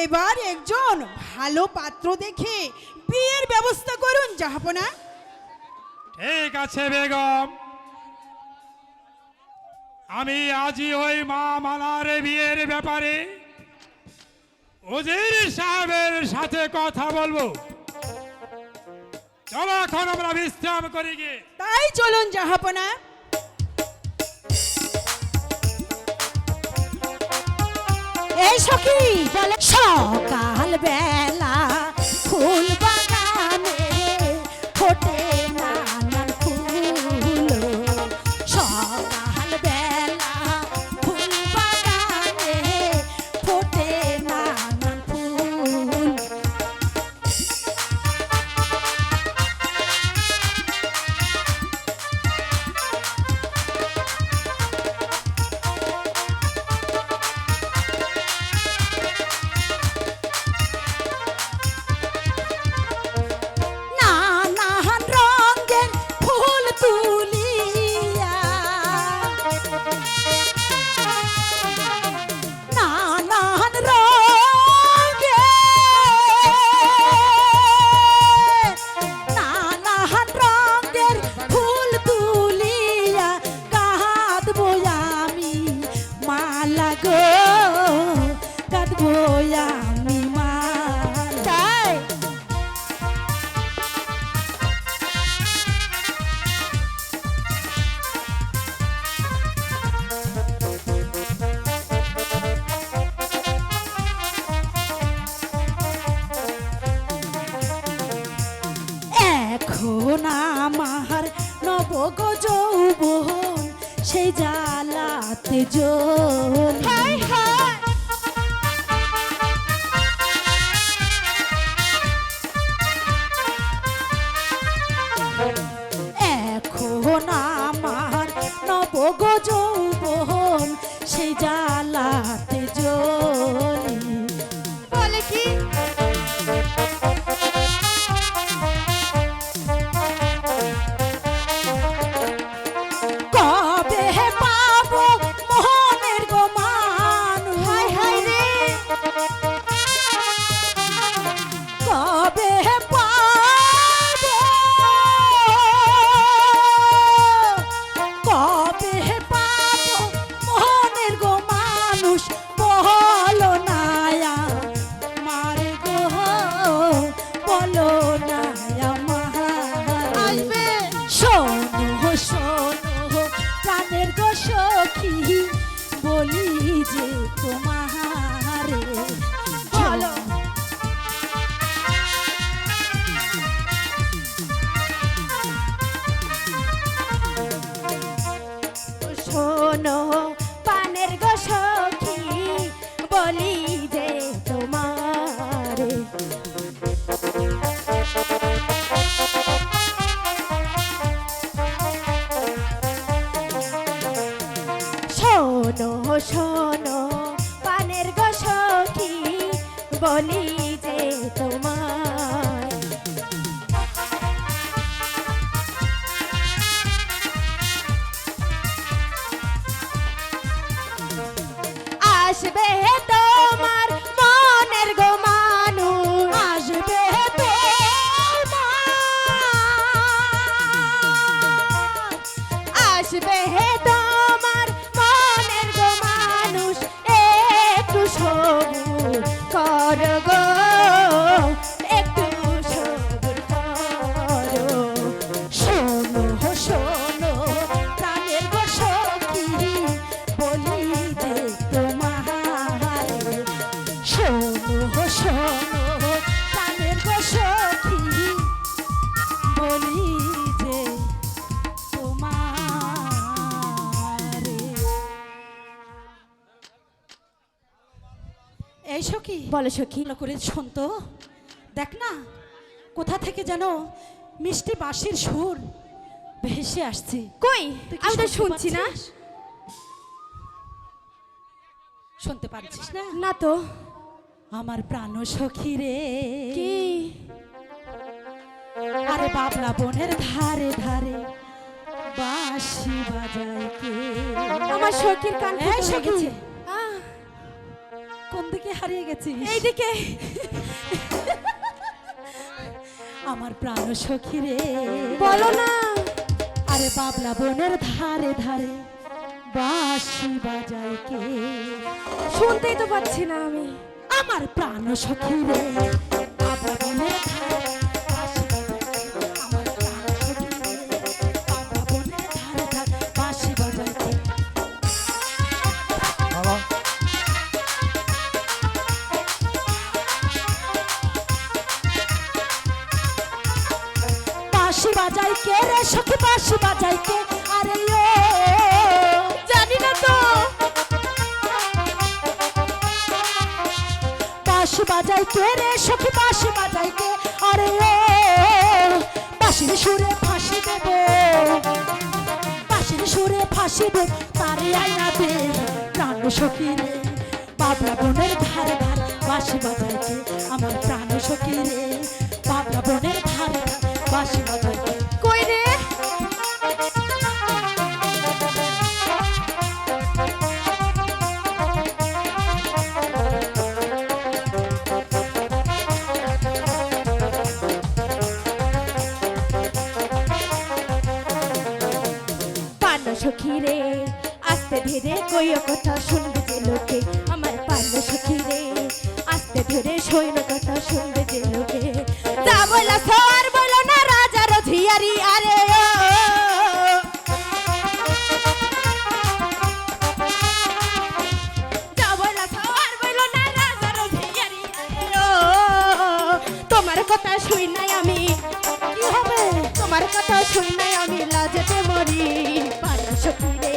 এবার একজন ভালো পাত্র দেখে বিয়ের ব্যবস্থা করুন জাহাপনা। ঠিক আছে বেগম, আমি আজই ওই মা মালার বিয়ের ব্যাপারে উজির সাহেবের সাথে কথা বলবো। চলো এখন আমরা বিশ্রাম করি গিয়ে। তাই চলুন জাহাপনা। এই সখী বলে সকাল বেলা ফুল বাগানে ফোটে নানান ফুল। সকাল বেলা ফুল বাগানে ফোটে নানান ফুল। সেই জ্বালাতে জ্বলি। এখন আমার নবগ যৌবন সেই জ্বালাতে জ্বলি। বলে কি কবে পাবো মোহনের গো মানুষ, হায় হায় রে কবে পাবো, কবে পাবো মোহনের গো মানুষ, বলো না আমার গো, বলো না আমার। আসবে শোনো শোনো প্রাণের গো সখী, বলি যে তোমারে বলো। শোনো পানের গো সখী, বলি যে তোমারে। শোনো শোনো পানের গো সখী, বলি যে তোমার। আসবে তোমার মনের গো মানুষ, আসবে তোমার, আসবে তোমার মনের গো মানুষ, একটু সবুর কর গো, একটু সবুর করো। শোনো শোনো প্রাণের গো সখী, বলি যে তোমারে। শোনো শোনো প্রাণের গো সখী, বলি যে তোমারে। এই সখী, বলে সখী, ভালো করে শোন তো, দেখ না কোথা থেকে যেন মিষ্টি বাঁশির সুর ভেসে আসছে। কই আমি তো শুনছি না। শুনতে পারছিস না? না তো। আমার প্রাণ সখী রে, কি আরে বাবলা বনের ধারে ধারে বাঁশি বাজায় কে। আমার সখীর কান ফুটে গেছে। কোন দিকে হারিয়ে গেছিস? এইদিকে। আমার প্রাণ সখী রে, বলো না। আরে বাবলা বনের ধারে ধারে বাঁশি বাজায় কে, শুনতেই তো পাচ্ছি না আমি। আমার প্রাণ সখী রে, বাবলা বনের ধারে বাঁশি বাজায় কে। আমার প্রাণ সখী রে, বাবলা বনের ধারে ধারে বাঁশি বাজায় কে। বাঁশি বাজায় কে রে সখী, বাঁশি বাজায় কে? আরে ও জানি না তো। বাঁশি বাজায় কে রে সখী, বাঁশি বাজায় কে? আরে ও বাঁশির সুরে ফাঁসি দেব, বাঁশির সুরে ফাঁসি দেব তারে আইনা দে। প্রাণ সখী রে, বাবলা বনের ধারে ধারে বাঁশি বাজায় কে? আমার প্রাণ সখী রে, বাবলা বনের ধারে ধারে বাঁশি বাজায় কে? কই রে? পান সখী রে, আস্তে ধীরে কইও কথা শুনবে যে লোকে। আমার পান সখী রে, আস্তে ধীরে সৈন্য কথা শুনবে যে লোকে। যা বলা সর বলো না রাজার ঝিয়ারি, আরে ও যা বলা সর বলো না রাজার ঝিয়ারি, আরে ও তোমার কথা শুই নাই আমি, কি হবে তোমার কথা শুই নাই আমি, লাজতে মরি। পান সখী রে,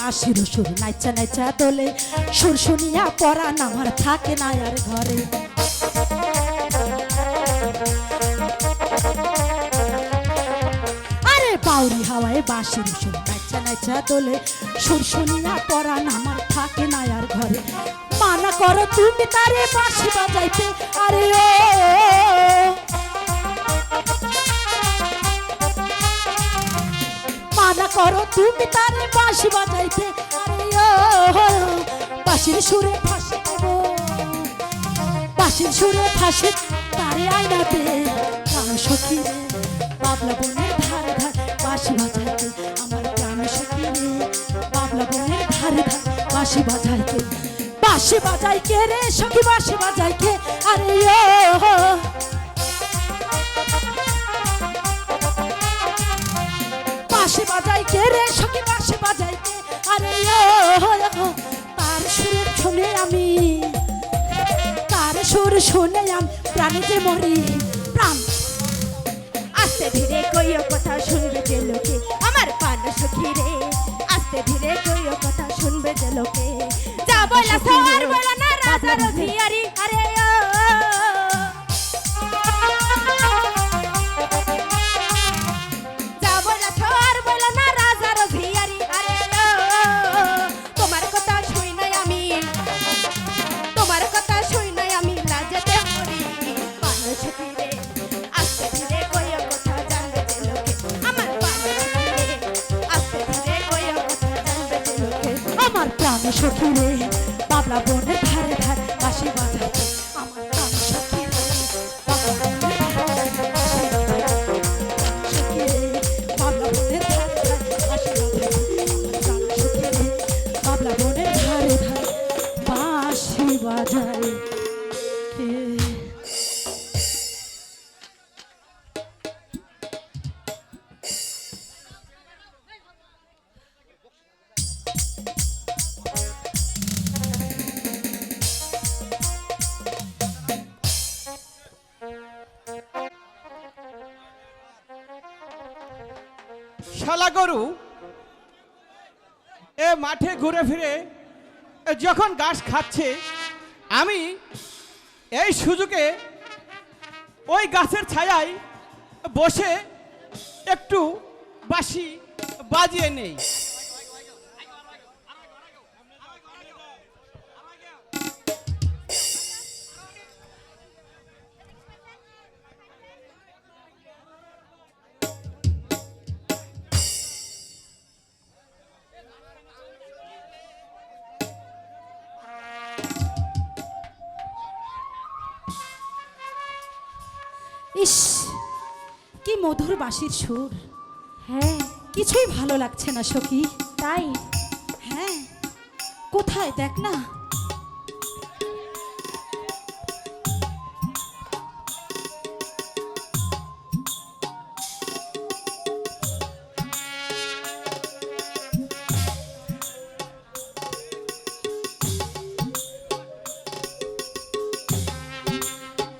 বাঁশির সুর নাইচা নাইচা দোলে সুর শুনিয়া পরাণ আমার থাকে না আর ঘরে। আরে বাউরি হাওয়ায় বাঁশির সুর নাইচা নাইচা দোলে সুর শুনিয়া পরাণ আমার থাকে না আর ঘরে। মানা করো তুমি তারে বাঁশি বাজাইতে, আরে ও মানা করো তুমি তারে বাঁশি বাজাইতে, আরে ও বাঁশির সুরে ফাঁসি দেব, বাঁশির সুরে ফাঁসি তারে আইনাতে। প্রাণ সখী রে বাবলা বনের ধারে ধারে বাঁশি বাজাইতে, আমার প্রাণ সখী রে বাবলা বনের ধারে ধারে বাঁশি বাজাইতে। বাঁশি বাজাই কে রে সখী বাঁশি বাজাই কে, আরে ও বাঁশি বাজাই কে রে সখী বাঁশি বাজাই কে, আরে ও তার সুর শুনে আমি, তার সুর শুনে আমি প্রাণে যে মরি প্রাণ। আস্তে ধীরে কইও কথা শুনবে যে লোকে, আমার প্রাণ সখী রে আস্তে ধীরে কইও কথা শুনবে যে লোকে। যা বলা আর বলা না রাজার ধিয়ারি, আরে ও যা বলা আর বলা না রাজার ধিয়ারি, আরে ও তোমার কথা শুই নাই আমি, তোমার কথা শুই নাই আমি লাজতে মরি। প্রাণ সখী রে আস্তে ধীরে কইও কথা জানবে যে লোকে, আমার প্রাণ সখী রে আস্তে ধীরে কইও কথা জানবে যে লোকে। আমার প্রাণ সখী রে বাবলা বনের ধারে ধারে বাঁশি বাজাইতে, আমার প্রাণ সখী রে বাবলা বনের ধারে ধারে বাঁশি বাজাইতে, সখী রে বাবলা বনের ধারে ধারে বাঁশি বাজাইতে, আমার প্রাণ সখী রে বাবলা বনের ধারে ধারে বাঁশি বাজাইতে। শালা গরু এ মাঠে ঘুরে ফিরে যখন ঘাস খাচ্ছে, আমি এই সুযোগে ওই গাছের ছায়ায় বসে একটু বাঁশি বাজিয়ে নেই। ইস কি মধুর বাঁশির সুর, হ্যাঁ কিছুই ভালো লাগছে না সখী। তাই হ্যাঁ কোথায় দেখ না,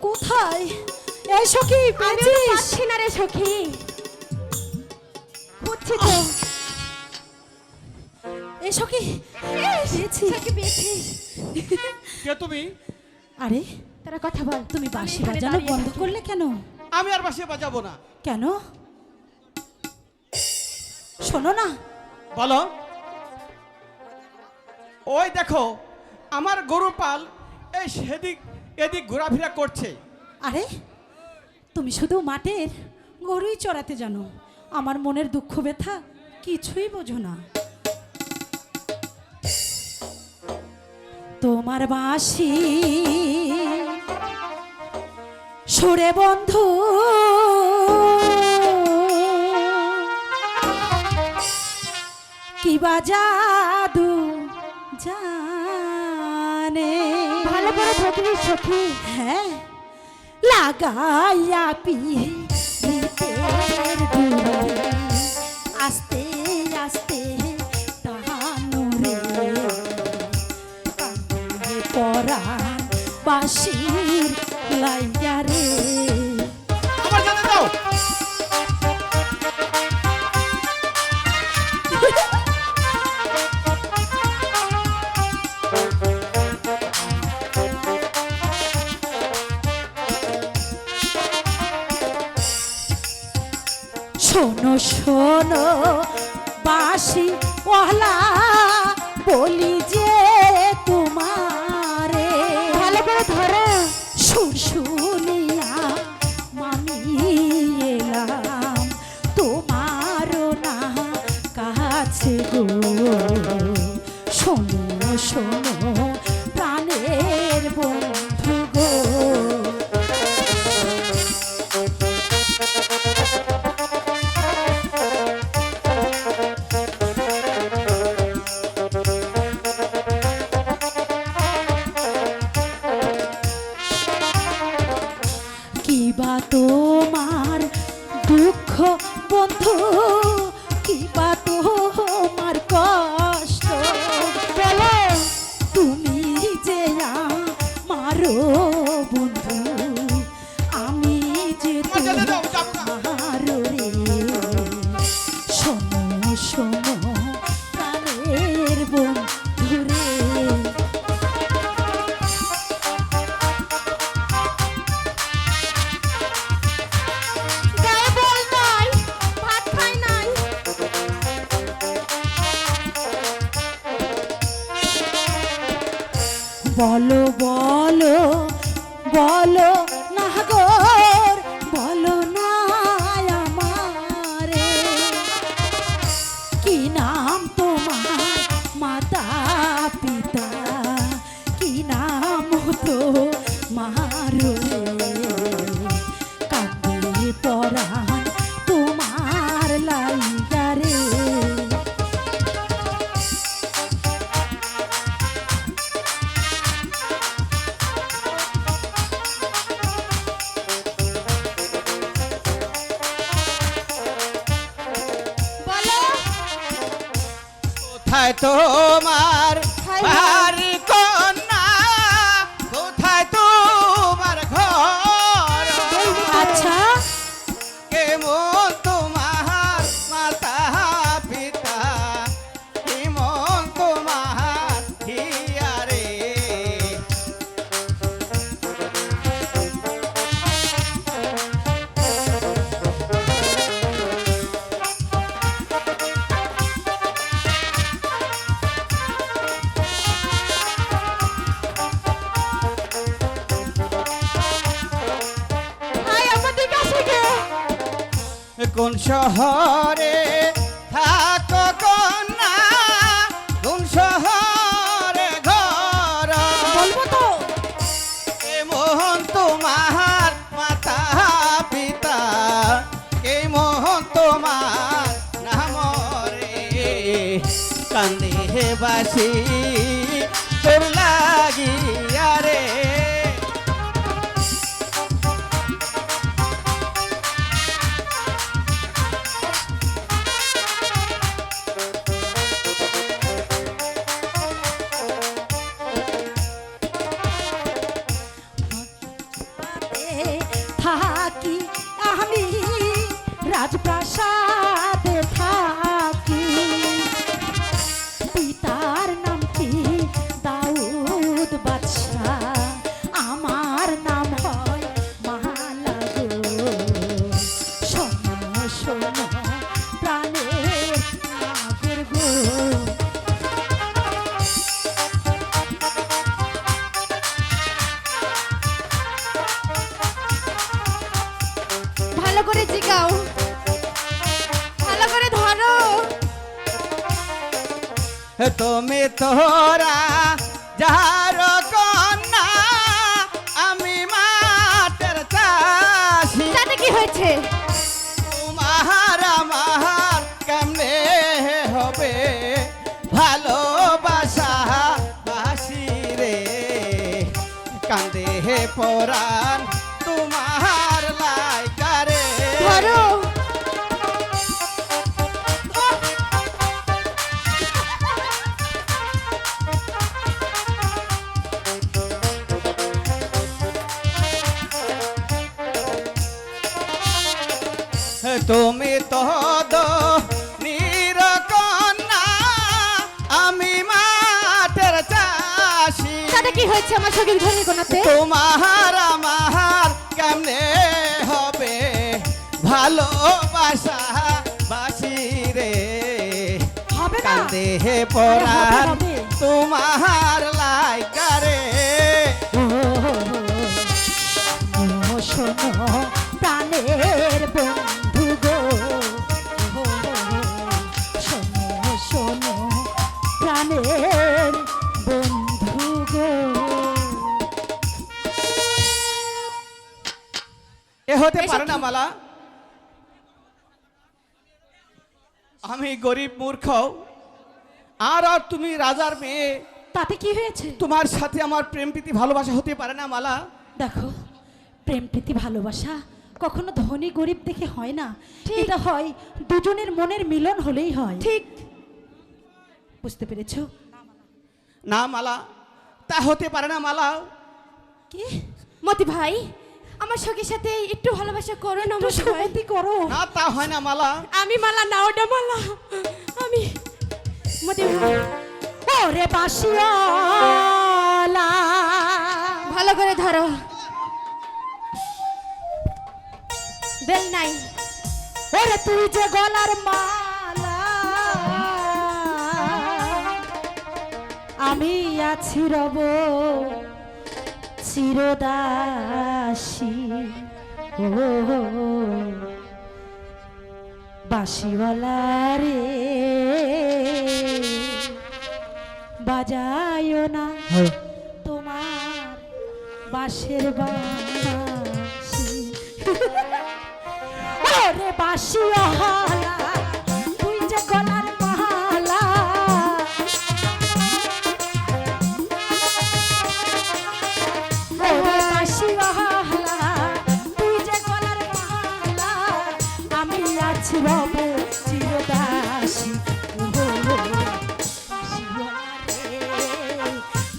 কোথায় এই সখী পেয়েছিস না রে সখী, খুঁজছি তো এই সখী পেয়েছি, সখী পেয়েছিস। কে তুমি? আরে তারা কথা বল, তুমি বাঁশি বাজানো বন্ধ করলে কেন? আমি আর বাঁশি বাজাবো না। কেন শোনো না, বলো। ওই দেখো আমার গরু পাল এই সেদিক এদিক ঘোরাফেরা করছে। আরে তুমি শুধু মাঠের গরুই চড়াতে জানো, আমার মনের দুঃখ ব্যথা কিছুই বোঝো না। তোমার বাঁশি সুরে বন্ধু কি বা জাদু জানে, ভালো করে থাকবি সখী। হ্যাঁ লাগাইয়া পিতের ডুরে আস্তে আস্তে টানুরে কান্দে পরাণ বাঁশির লাইয়া রে। আমার জানে দাও। শোনো শোনো বাসি ওয়ালা বলি যে তোমারে ভালো করে ধরো সুর শুনিয়া মামি এলাম তোমারও না কাছে গো শোনো শোনো প্রাণের বন্ধু গো কিবা তোমার দুঃখ বন্ধু কিবা তোমার কষ্ট বলো তুমি যে আমারো বন্ধু আমি যে তোমারো রে শোনো শোনো প্রাণের বন্ধু রে গায়ে বল নাই ভাত খাই নাই বলো বলো বলো না গোর বলো না আমারে কি নাম তোমার মাতা পিতা কি নাম তো মারো কান্দে পরাণ তোমার লাইগারে বলো কোথায় তোমার বাড়ি কন্যা, কোথায় তোমার ঘর, আচ্ছা কেমন তোমার মাতা পিতা, কেমন তোমার হিয়ারে। আয় আমাদের কাছে গে কোন শহরে থাকো কন্যা, কোন শহরে ঘর, বলবো তো কেমন তোমার মাতা পিতা, কেমন তোমার নাম রে। কান্দে বাসি তোর লাগিয়া রে। থাকি আমি রাজপ্রাসাদে থাকি পিতার নাম কি দাউদ বাদশাহ আমার নাম হয় মালা গো শোনো শোনো প্রাণের নাগর গো ভালো করে জিগাও ভালো করে ধরো তুমি তোরা যার কন্যা, আমি মাটের চাষি। তাতে কি হয়েছে তোমার আমার কেমনে হবে ভালোবাসা বাসি রে। কান্দে পরাণ তোমার লাইকারে। ধরো তুমি তো নিরকন্যা, আমি মাটের চাষি। তাতে কি হয়েছে আমার সঙ্গে ধরে কোনাতে তোমার আমার কেমনে হবে ভালোবাসা বাসি রে হবে না কান্দে পরাণ হবে। তোমার লাইকারে শোনো শোনো প্রাণের বন্ধু গো শোনো শোনো প্রাণের বন্ধু গো এ হতে পারে না মালা। আমি গরিব মূর্খ আর তুমি রাজার মেয়ে, তাতে কি হয়েছে? তোমার সাথে আমার প্রেম প্রীতি ভালোবাসা হতে পারে না মালা। দেখো প্রেম প্রীতি ভালোবাসা কখনো ধনী গরিব দেখে হয় না, এটা হয় দুজনের মনের মিলন হলেই হয়। ঠিক বুঝতে পেরেছো? না মালা, তা হতে পারে না মালা। কি মতি ভাই আমার সখীর সাথে একটু ভালোবাসা করো না, আমার সঙ্গতি করো। না তা হয় না মালা। আমি মালা না, ওটা মালা। আমি মতি ভাই ওরে বাসিওয়ালা ভালো করে ধরো, বেল নাই। ওরে তুই যে গলার মালা, আমি আছি রব চিরদাসী। ও বাঁশিওয়ালা রে বাজায়ও না তোমার বাঁশের বাঁশি। ওরে বাঁশিওয়ালা তুই যে গলার মালা, ওরে বাঁশিওয়ালা তুই যে গলার মালা, আমি আছি রব চিরদাসী।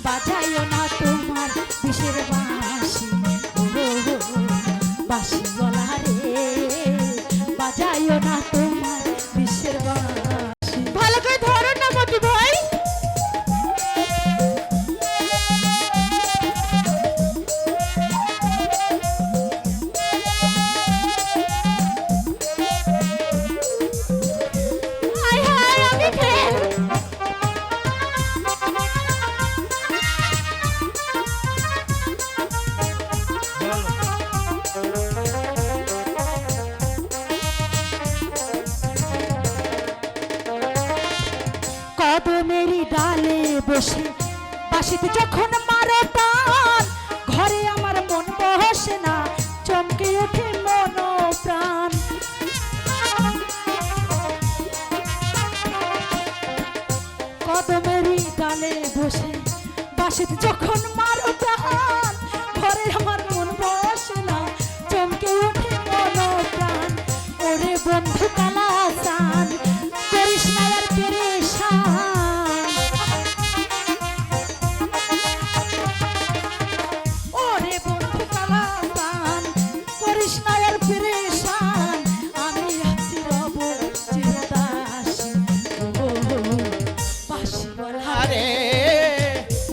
বাজাইও না তোমার বিষের বাঁশি, বাঁশিওয়ালা রে বাজাইও না তোমার বিষের বাঁশি। ভালো করে ধরো না মতি ভাই। হায় হায় আমি ফেল। কদমেরই ডালে বসে বাঁশিতে যখন মারো টান, ঘরে আমার মন বসে না, চমকে ওঠে মন প্রাণ। কদমেরই ডালে বসে বাঁশিতে যখন মারো টান, ঘরে আমার মন বসে না, চমকে ওঠে মন প্রাণ। ওরে বন্ধু কালা চান করিস না আর পেরেশান, ওরে বন্ধু কালা চান করিস না আর পেরেশান, আমি আছি রব চিরদাসী। বাঁশিওয়ালা আরে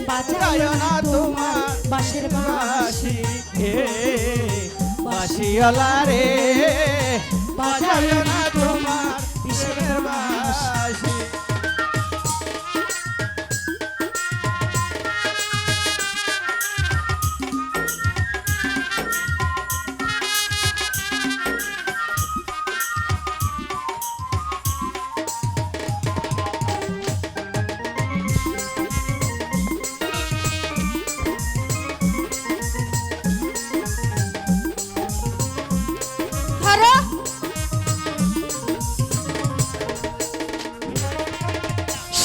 বাজায়ও না তোমার বাঁশের বাঁশি, বাঁশিওয়ালা রে বাজায়ও না তোমার বিষের বাঁশি। বাঁশি। ধরো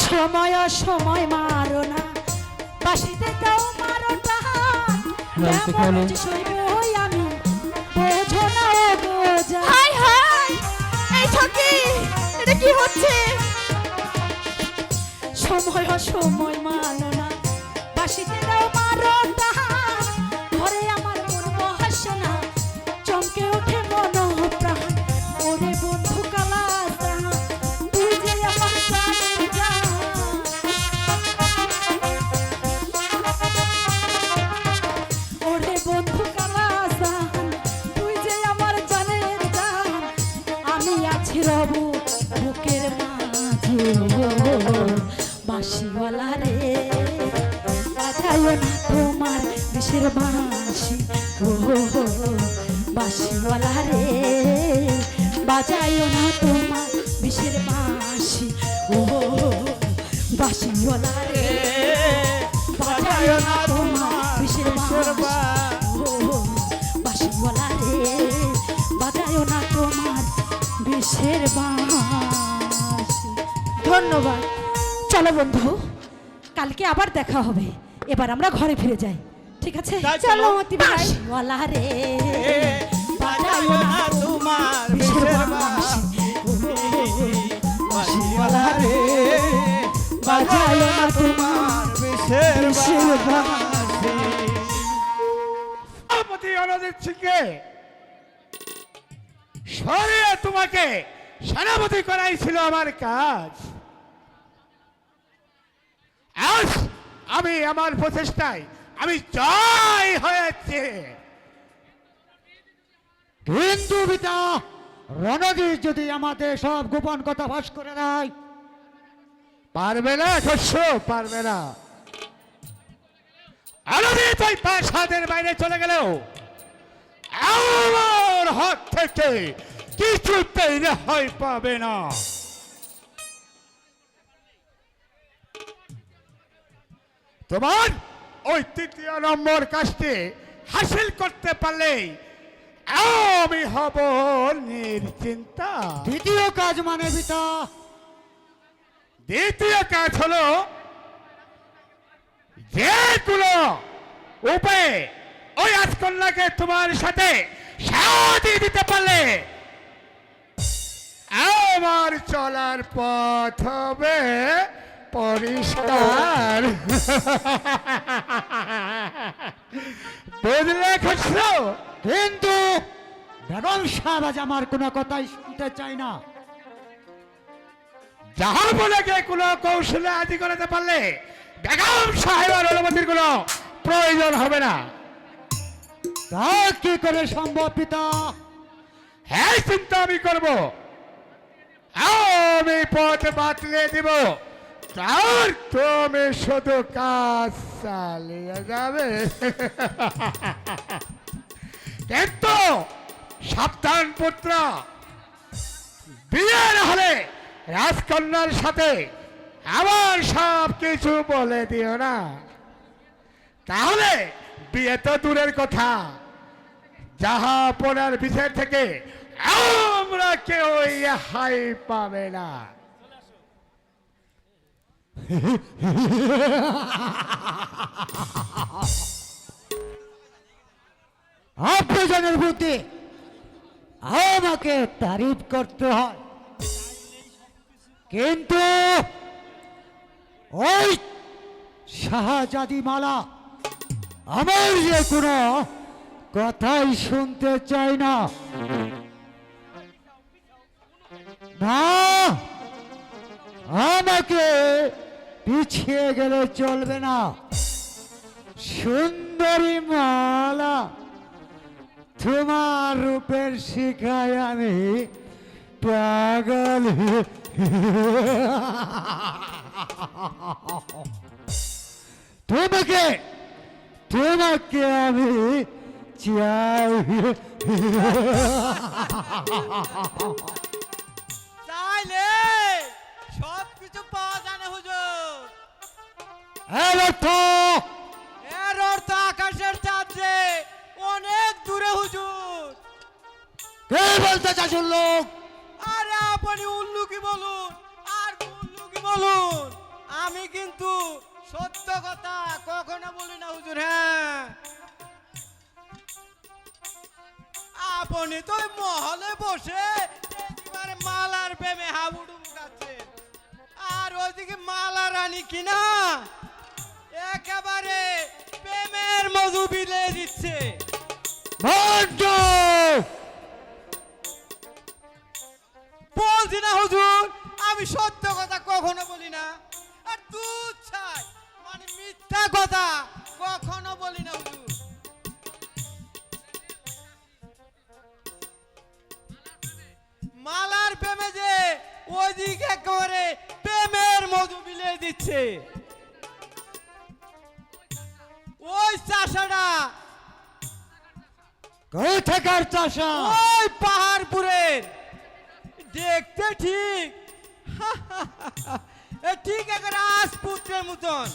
সময় সময় মারো না, বাঁশিতে দাও মারো টান, কেমন যে সইব আমি বোঝো না ও বোঝা। হাই হাই এই সখী এটা কি হচ্ছে? সময় সময় মারো না, বাঁশিতে দাও মারো টান, ঘরে আমার মন বসে না, চমকে ওঠে মন প্রাণ। ওরে বন্ধু কালা চান তুই যে আমার প্রাণের জান, ওরে বন্ধু কালা রব বুকের মাঝে বাঁশিওয়ালা রে বাজায় না তোমার দেশের বাঁশি ও বাঁশিওয়ালা রে বাজায় না তোমার দেশের বাঁশি ও বাঁশিওয়ালা রে বাজায় না তোমার দেশের বাঁশি ও বাঁশিওয়ালা রে বাজায় না তোমার দেশের বাঁশি। ধন্যবাদ। চলো বন্ধু, কালকে আবার দেখা হবে। এবার আমরা ঘরে ফিরে যাই, ঠিক আছে? চলো মতি ভাই। বাঁশিওয়ালা রে বাজায় না তোমার দেশের দেশের বাঁশি বাঁশিওয়ালা রে বাজায় না তোমার দেশের দেশের বাঁশি। সভাপতি অনুজিৎ সিংকে সরিয়ে তোমাকে সেনাপতি করাই ছিল আমার কাজ। আজ আমি আমার প্রচেষ্টায় আমি জয় হয়েছে। কিন্তু পিতা, রণজিৎ যদি আমাদের সব গোপন কথা ফাঁস করে দেয়, পারবে না শস্য, পারবে না। অনুজিৎ ওই প্রাসাদের বাইরে চলে গেলেও আমার হাত থেকে কিছুতেই রেহাই পাবে না। তোমার ওই ৩য় নম্বর কাজটি হাসিল করতে পারলেই আমি হব নিশ্চিন্তা। দ্বিতীয় কাজ মানে পিতা? দ্বিতীয় কাজ হলো যে কোনো উপায়ে ওই রাজকন্যাকে তোমার সাথে সাথী দিতে পারলে আমার চলার পথ হবে পরিষ্কার। বুঝলে খুশো? কিন্তু বেগম সাহেব আজ আমার কোনো কথাই শুনতে চাই না। যাহা বলে গে কোনো কৌশলে আদি করাতে পারলে বেগম সাহেবের অনুমতির কোনো প্রয়োজন হবে না। তা কি করে সম্ভব পিতা? হ্যাঁ, চিন্তা আমি করব। আমি পথ বাতলে দিব, তার তুমি শুধু কাজ চালিয়ে যাবে। কিন্তু সাবধান পুত্র, বিয়ের হলে রাজকন্যার সাথে আমার সব কিছু বলে দিও না, তাহলে বিয়ে তো দূরের কথা, যাহা পড়ার বিচার থেকে আমরা কেউ হাই পাবে না। আপনার বুদ্ধি আমাকে তারিফ করতে হয়, কিন্তু ওই শাহজাদি মালা আমার যে কোনো কথাই শুনতে চাই না। না, আমাকে পিছিয়ে গেলে চলবে না। সুন্দরী মালা, তোমার রূপের শিখায় আমি পাগল। তোমাকে তোমাকে আমি চাই। চাইলে সব কিছু পাওয়া যায় না হুজুর। এর অর্থ এর অর্থ আকাশের চাঁদে অনেক দূরে হুজুর। কে বলতে চাচ্ছ লোক? আরে আপনি উল্লু কি বলুন আর উল্লু কি বলুন, আমি কিন্তু সত্য কথা কখনো বলি না হুজুর। হ্যাঁ, আপনি তো ওই মহলে বসে একেবারে মালার প্রেমে হাবুডুবু খাচ্ছেন, আর ওইদিকে মালা রানী কিনা একেবারে প্রেমের মধু বিলে দিচ্ছে। ভণ্ড! বলছি না হুজুর, আমি সত্য কথা কখনো বলি না, আর দুধ ছাই মানে মিথ্যা কথা কখনো বলি না হুজুর। মালার প্রেমে যে ওদিকে একেবারে প্রেমের মধু বিলিয়ে দিচ্ছে। ওই চাষাটা কোথাকার চাষা? ওই পাহাড়পুরের, দেখতে ঠিক ঠিক একটা রাজপুত্রের মতন।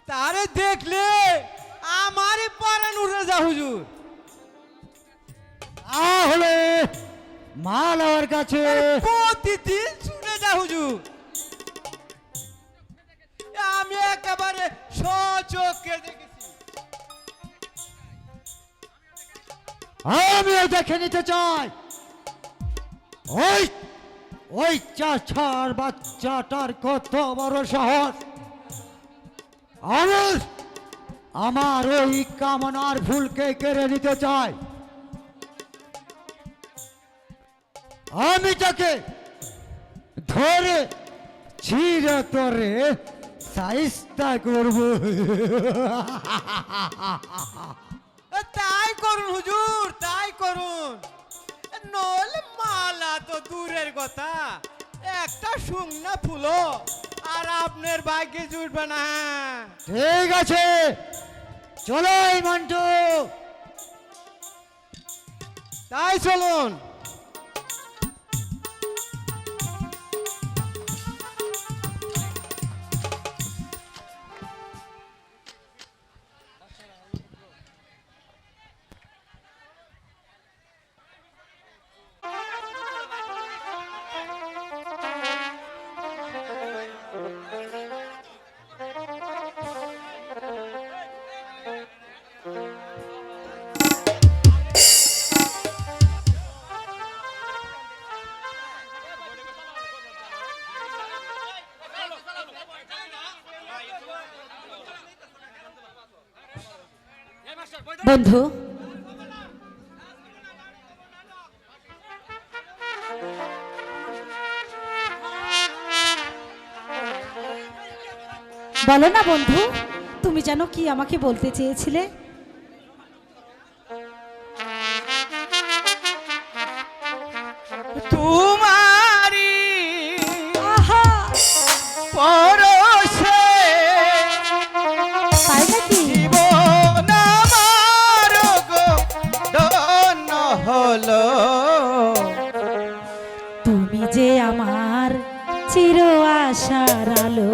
তারে দেখলে আমারই পরাণ উঠে যা হুজুর। তাহলে মাল আমার কাছে। প্রতিদিন শুনে যা হুজুর, আমি একেবারে সচক্ষে দেখেছি। আমিও দেখে নিতে চাই ওই ওই চাচার বাচ্চাটার কত বড় সাহস। আমার ওই কামনার ফুলকে কেড়ে নিতে চাই। আমি তাকে ধরে ছিঁড়ে তরে সাইস্তা করব। তাই করুন হুজুর, তাই করুন। নইলে মালা তো দূরের কথা, একটা শুকনা ফুলো আর আপনার ভাগ্যে জুটবে না। ঠিক আছে, চলো এই মন্টু। তাই চলুন। বন্ধু, বলো না বন্ধু, তুমি জানো কি আমাকে বলতে চেয়েছিলে? তোমারি আহা, পরশে তাই নাকি? জীবন আমার গো ধন্য হলো। তুমি যে আমার চির আশার আলো,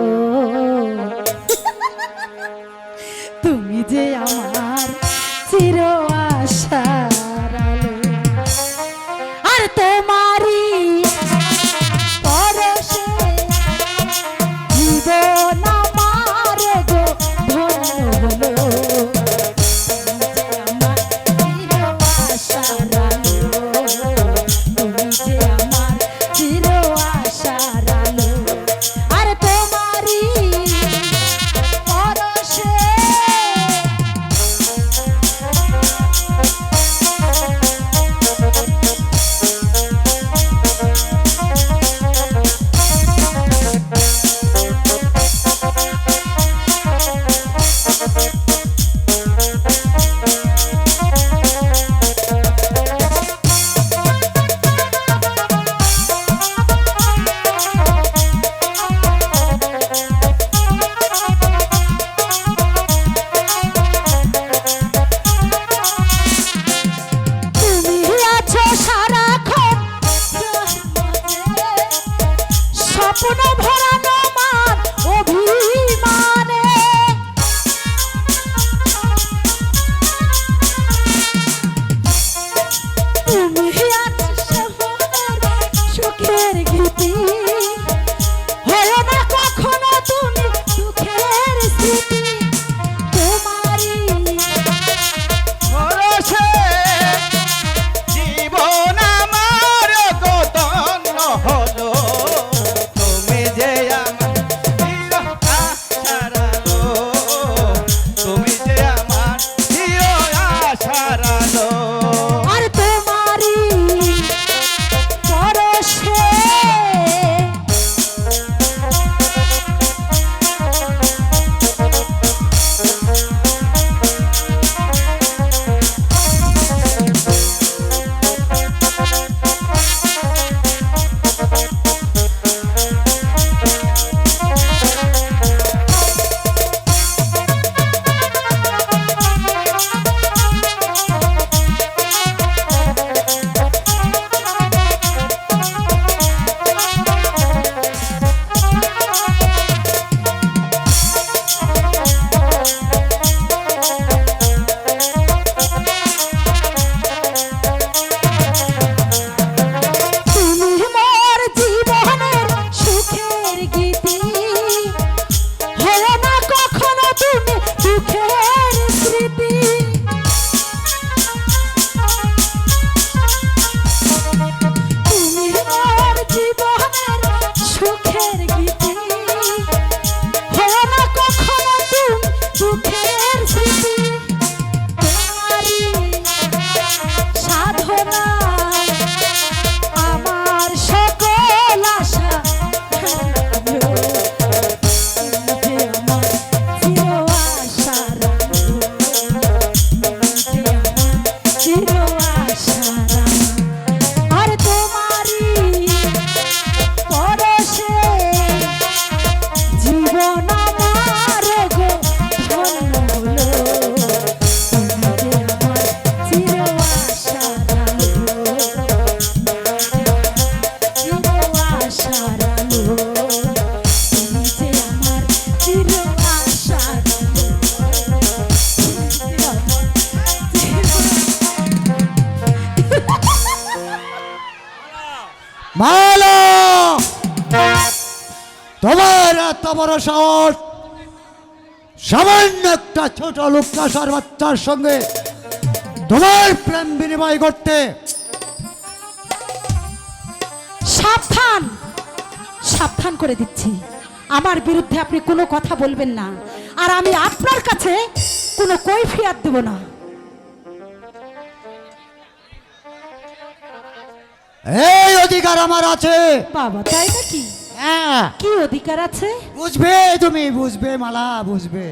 তুমি যে আমার চির আশার আলো, আর তোমারই পরশে জীবন আমার গো ধন্য হলো। তুমি যে আমার চির আশার আলো, তুমি যে আমার চির আশার আলো, আর তোমারই পরশে তুমি আছো সারাক্ষণ স্বপ্ন ভরানো মান অভিমানে, তুমি আছো সুখের গীতি, হয় না কখনো তুমি সুখের স্মৃতি। তোমারই পরশে জীবন আমার গো ধন্য হলো। তুমি যে আমার চির আশার আলো, তুমি যে আমার চির আশার আলো। আর তোমারই পরশে জীবনের সুখের গীতি হলো না কখনো তুমি দুঃখের স্মৃতি তোমারই সাধনা আমার সকল আশা হারালো। তুমি যে আমার চির আশার আলো, তুমি যে আমার চির আশার আলো। আর তোমারই পরশে জীবন আমার গো ধন্য হলো। তুমি যে আমার চির আশার আলো, চির আশার আলো, তুমি যে আমার চির আশার আলো, তুমি যে আমার মালা, তোমার এত বড় সাহস, সামান্য একটা ছোট লোকটার বাচ্চার সঙ্গে তোমার প্রেম বিনিময় করতে। সাবধান, সাবধান করে দিচ্ছি, আমার বিরুদ্ধে আপনি কোনো কথা বলবেন না, আর আমি আপনার কাছে কোনো কৈফিয়ত দেব না। এই অধিকার আমার আছে। বাবা তাই নাকি? হ্যাঁ, কি অধিকার আছে? বুঝবে, তুমি বুঝবে মালা, বুঝবে।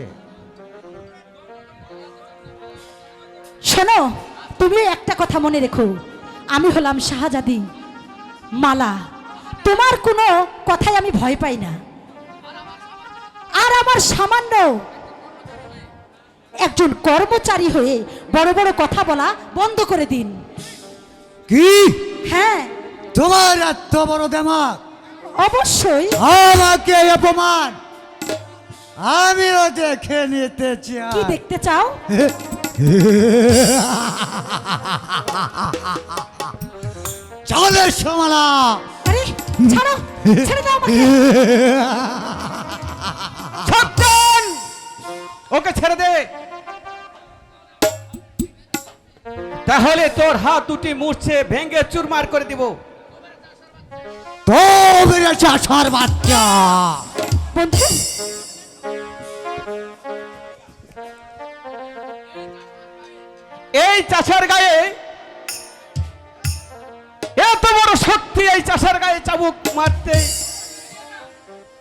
শোনো, তুমি একটা কথা মনে রেখো, আমি হলাম শাহজাদি মালা, তোমার কোনো কথাই আমি ভয় পাই না। আর আমার সামান্য একজন কর্মচারী হয়ে বড় বড় কথা বলা বন্ধ করে দিন। কি হ্যাঁ, তোমার এত বড় দেমাগ? অবশ্যই। আমাকে অপমান আমিও দেখে নিতে কি চাই। দেখতে চাও? চলে সোমালা। আরে ছাড়ো, ছেড়ে দাও আমাকে। ছটন! ওকে ছেড়ে দে, তাহলে তোর হাত দুটি মুড়ছে ভেঙে চুরমার করে দিব। তো মেরে চাষার বাচ্চা। বন্ধু, এই চাষার গায়ে এত বড় শক্তি, এই চাষার গায়ে চাবুক মারতে?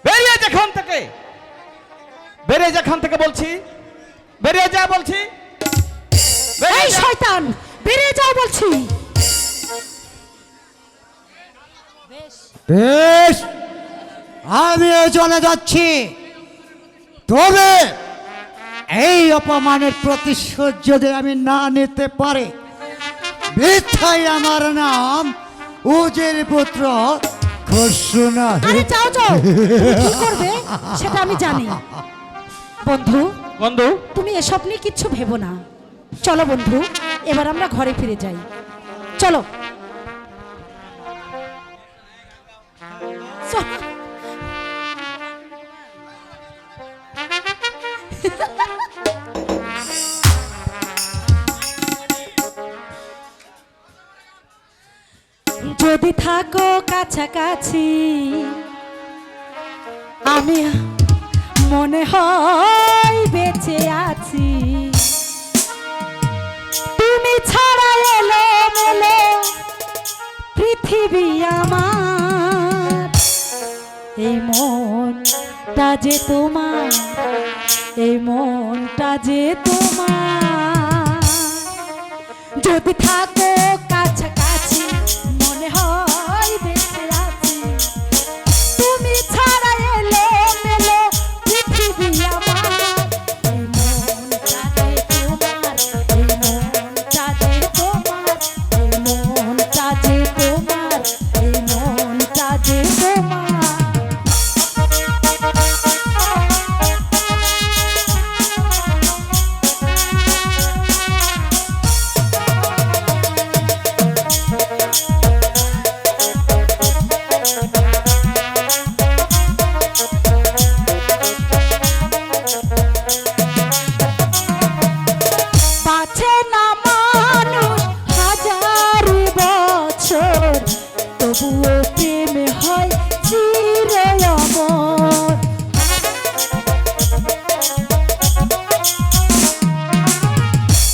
বেরিয়ে যেখান থেকে, বেরিয়ে যেখান থেকে বলছি, বেরিয়ে যা বলছি, বেরিয়ে এই যা। শয়তান, বেরিয়ে যাও বলছি। বেশ, আমিও চলে যাচ্ছি, তবে এই অপমানের প্রতিশোধ যদি আমি না নিতে পারি, মিথ্যাই আমার নাম উজির পুত্র খসরু না। আরে যাও যাও, তুমি কি করবে সেটা আমি জানি। বন্ধু, বন্ধু, তুমি এসব নিয়ে কিচ্ছু ভেবো না। চলো বন্ধু, এবার আমরা ঘরে ফিরে যাই। চলো চলো। যদি থাকো কাছাকাছি, আমি মনে হয় বেঁচে আছি। তুমি ছাড়া এলো মেলো পৃথিবী আমার, এই মনটা যে তোমার, এই মনটা যে তোমার। যদি থাকো কাছাকাছি, মনে হয় বেঁচে আছি। তুমি ছাড়া এলো মেলো পৃথিবী আমার, এই মনটা যে তোমার, এই মনটা যে তোমার, এই মনটা যে তোমার, এই মনটা যে তোমার। প্রেম হয় চির অমর।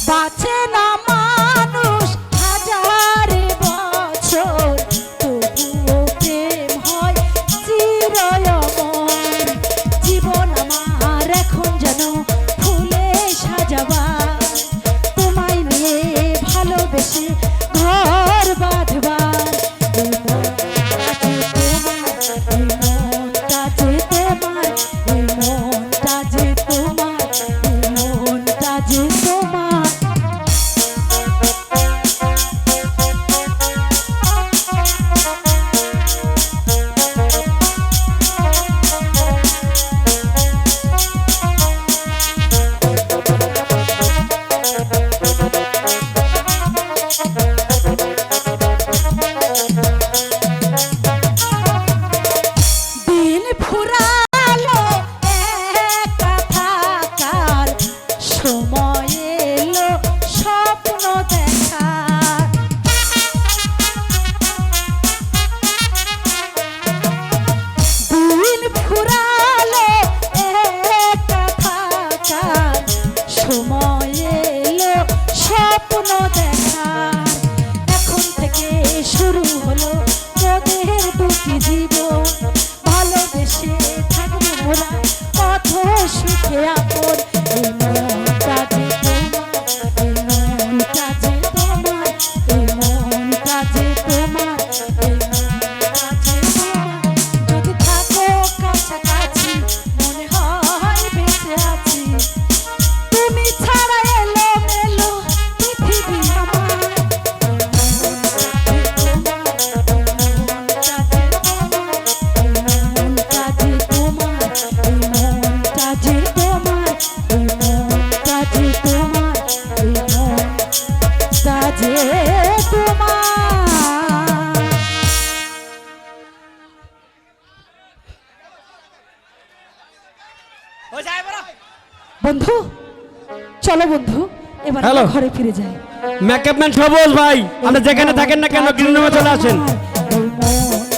বাঁচে না মানুষ হাজার বছর, তবুও প্রেম হয় চির অমর। জীবন আমার এখন যেন ফুলে সাজাবা, তোমায় নিয়ে ভালোবেসে ঘর বাঁধবার। এই মনটা যে তোমার, এই মনটা যে তোমার, এই মনটা যে তোমার। দিন ফুরালো একা থাকার, সময় এলো স্বপ্ন দেখার। দিন ফুরালো একা থাকার, সময় এলো স্বপ্ন দেখার। এখন থেকে শুরু হলো মোদের দুটি জীবন, ভালোবেসে থাকবো মোরা কত সুখে আপন। এই মনটা যে তোমার, এই মনটা যে তোমার, এই মনটা যে তোমার, এই মনটা যে তোমার। যদি থাকো কাছাকাছি মনে হয় বেঁচে আছি, তুমি ছাড়া এলো মেলো পৃথিবী আমার। বন্ধু চলো বন্ধু, এবার আমরা হ্যালো। ঘরে ফিরে যাই। মেকআপ ম্যান সবুজ ভাই, আপনি যেখানে থাকেন না কেন গ্রিন রুমে চলে আসেন। এই মন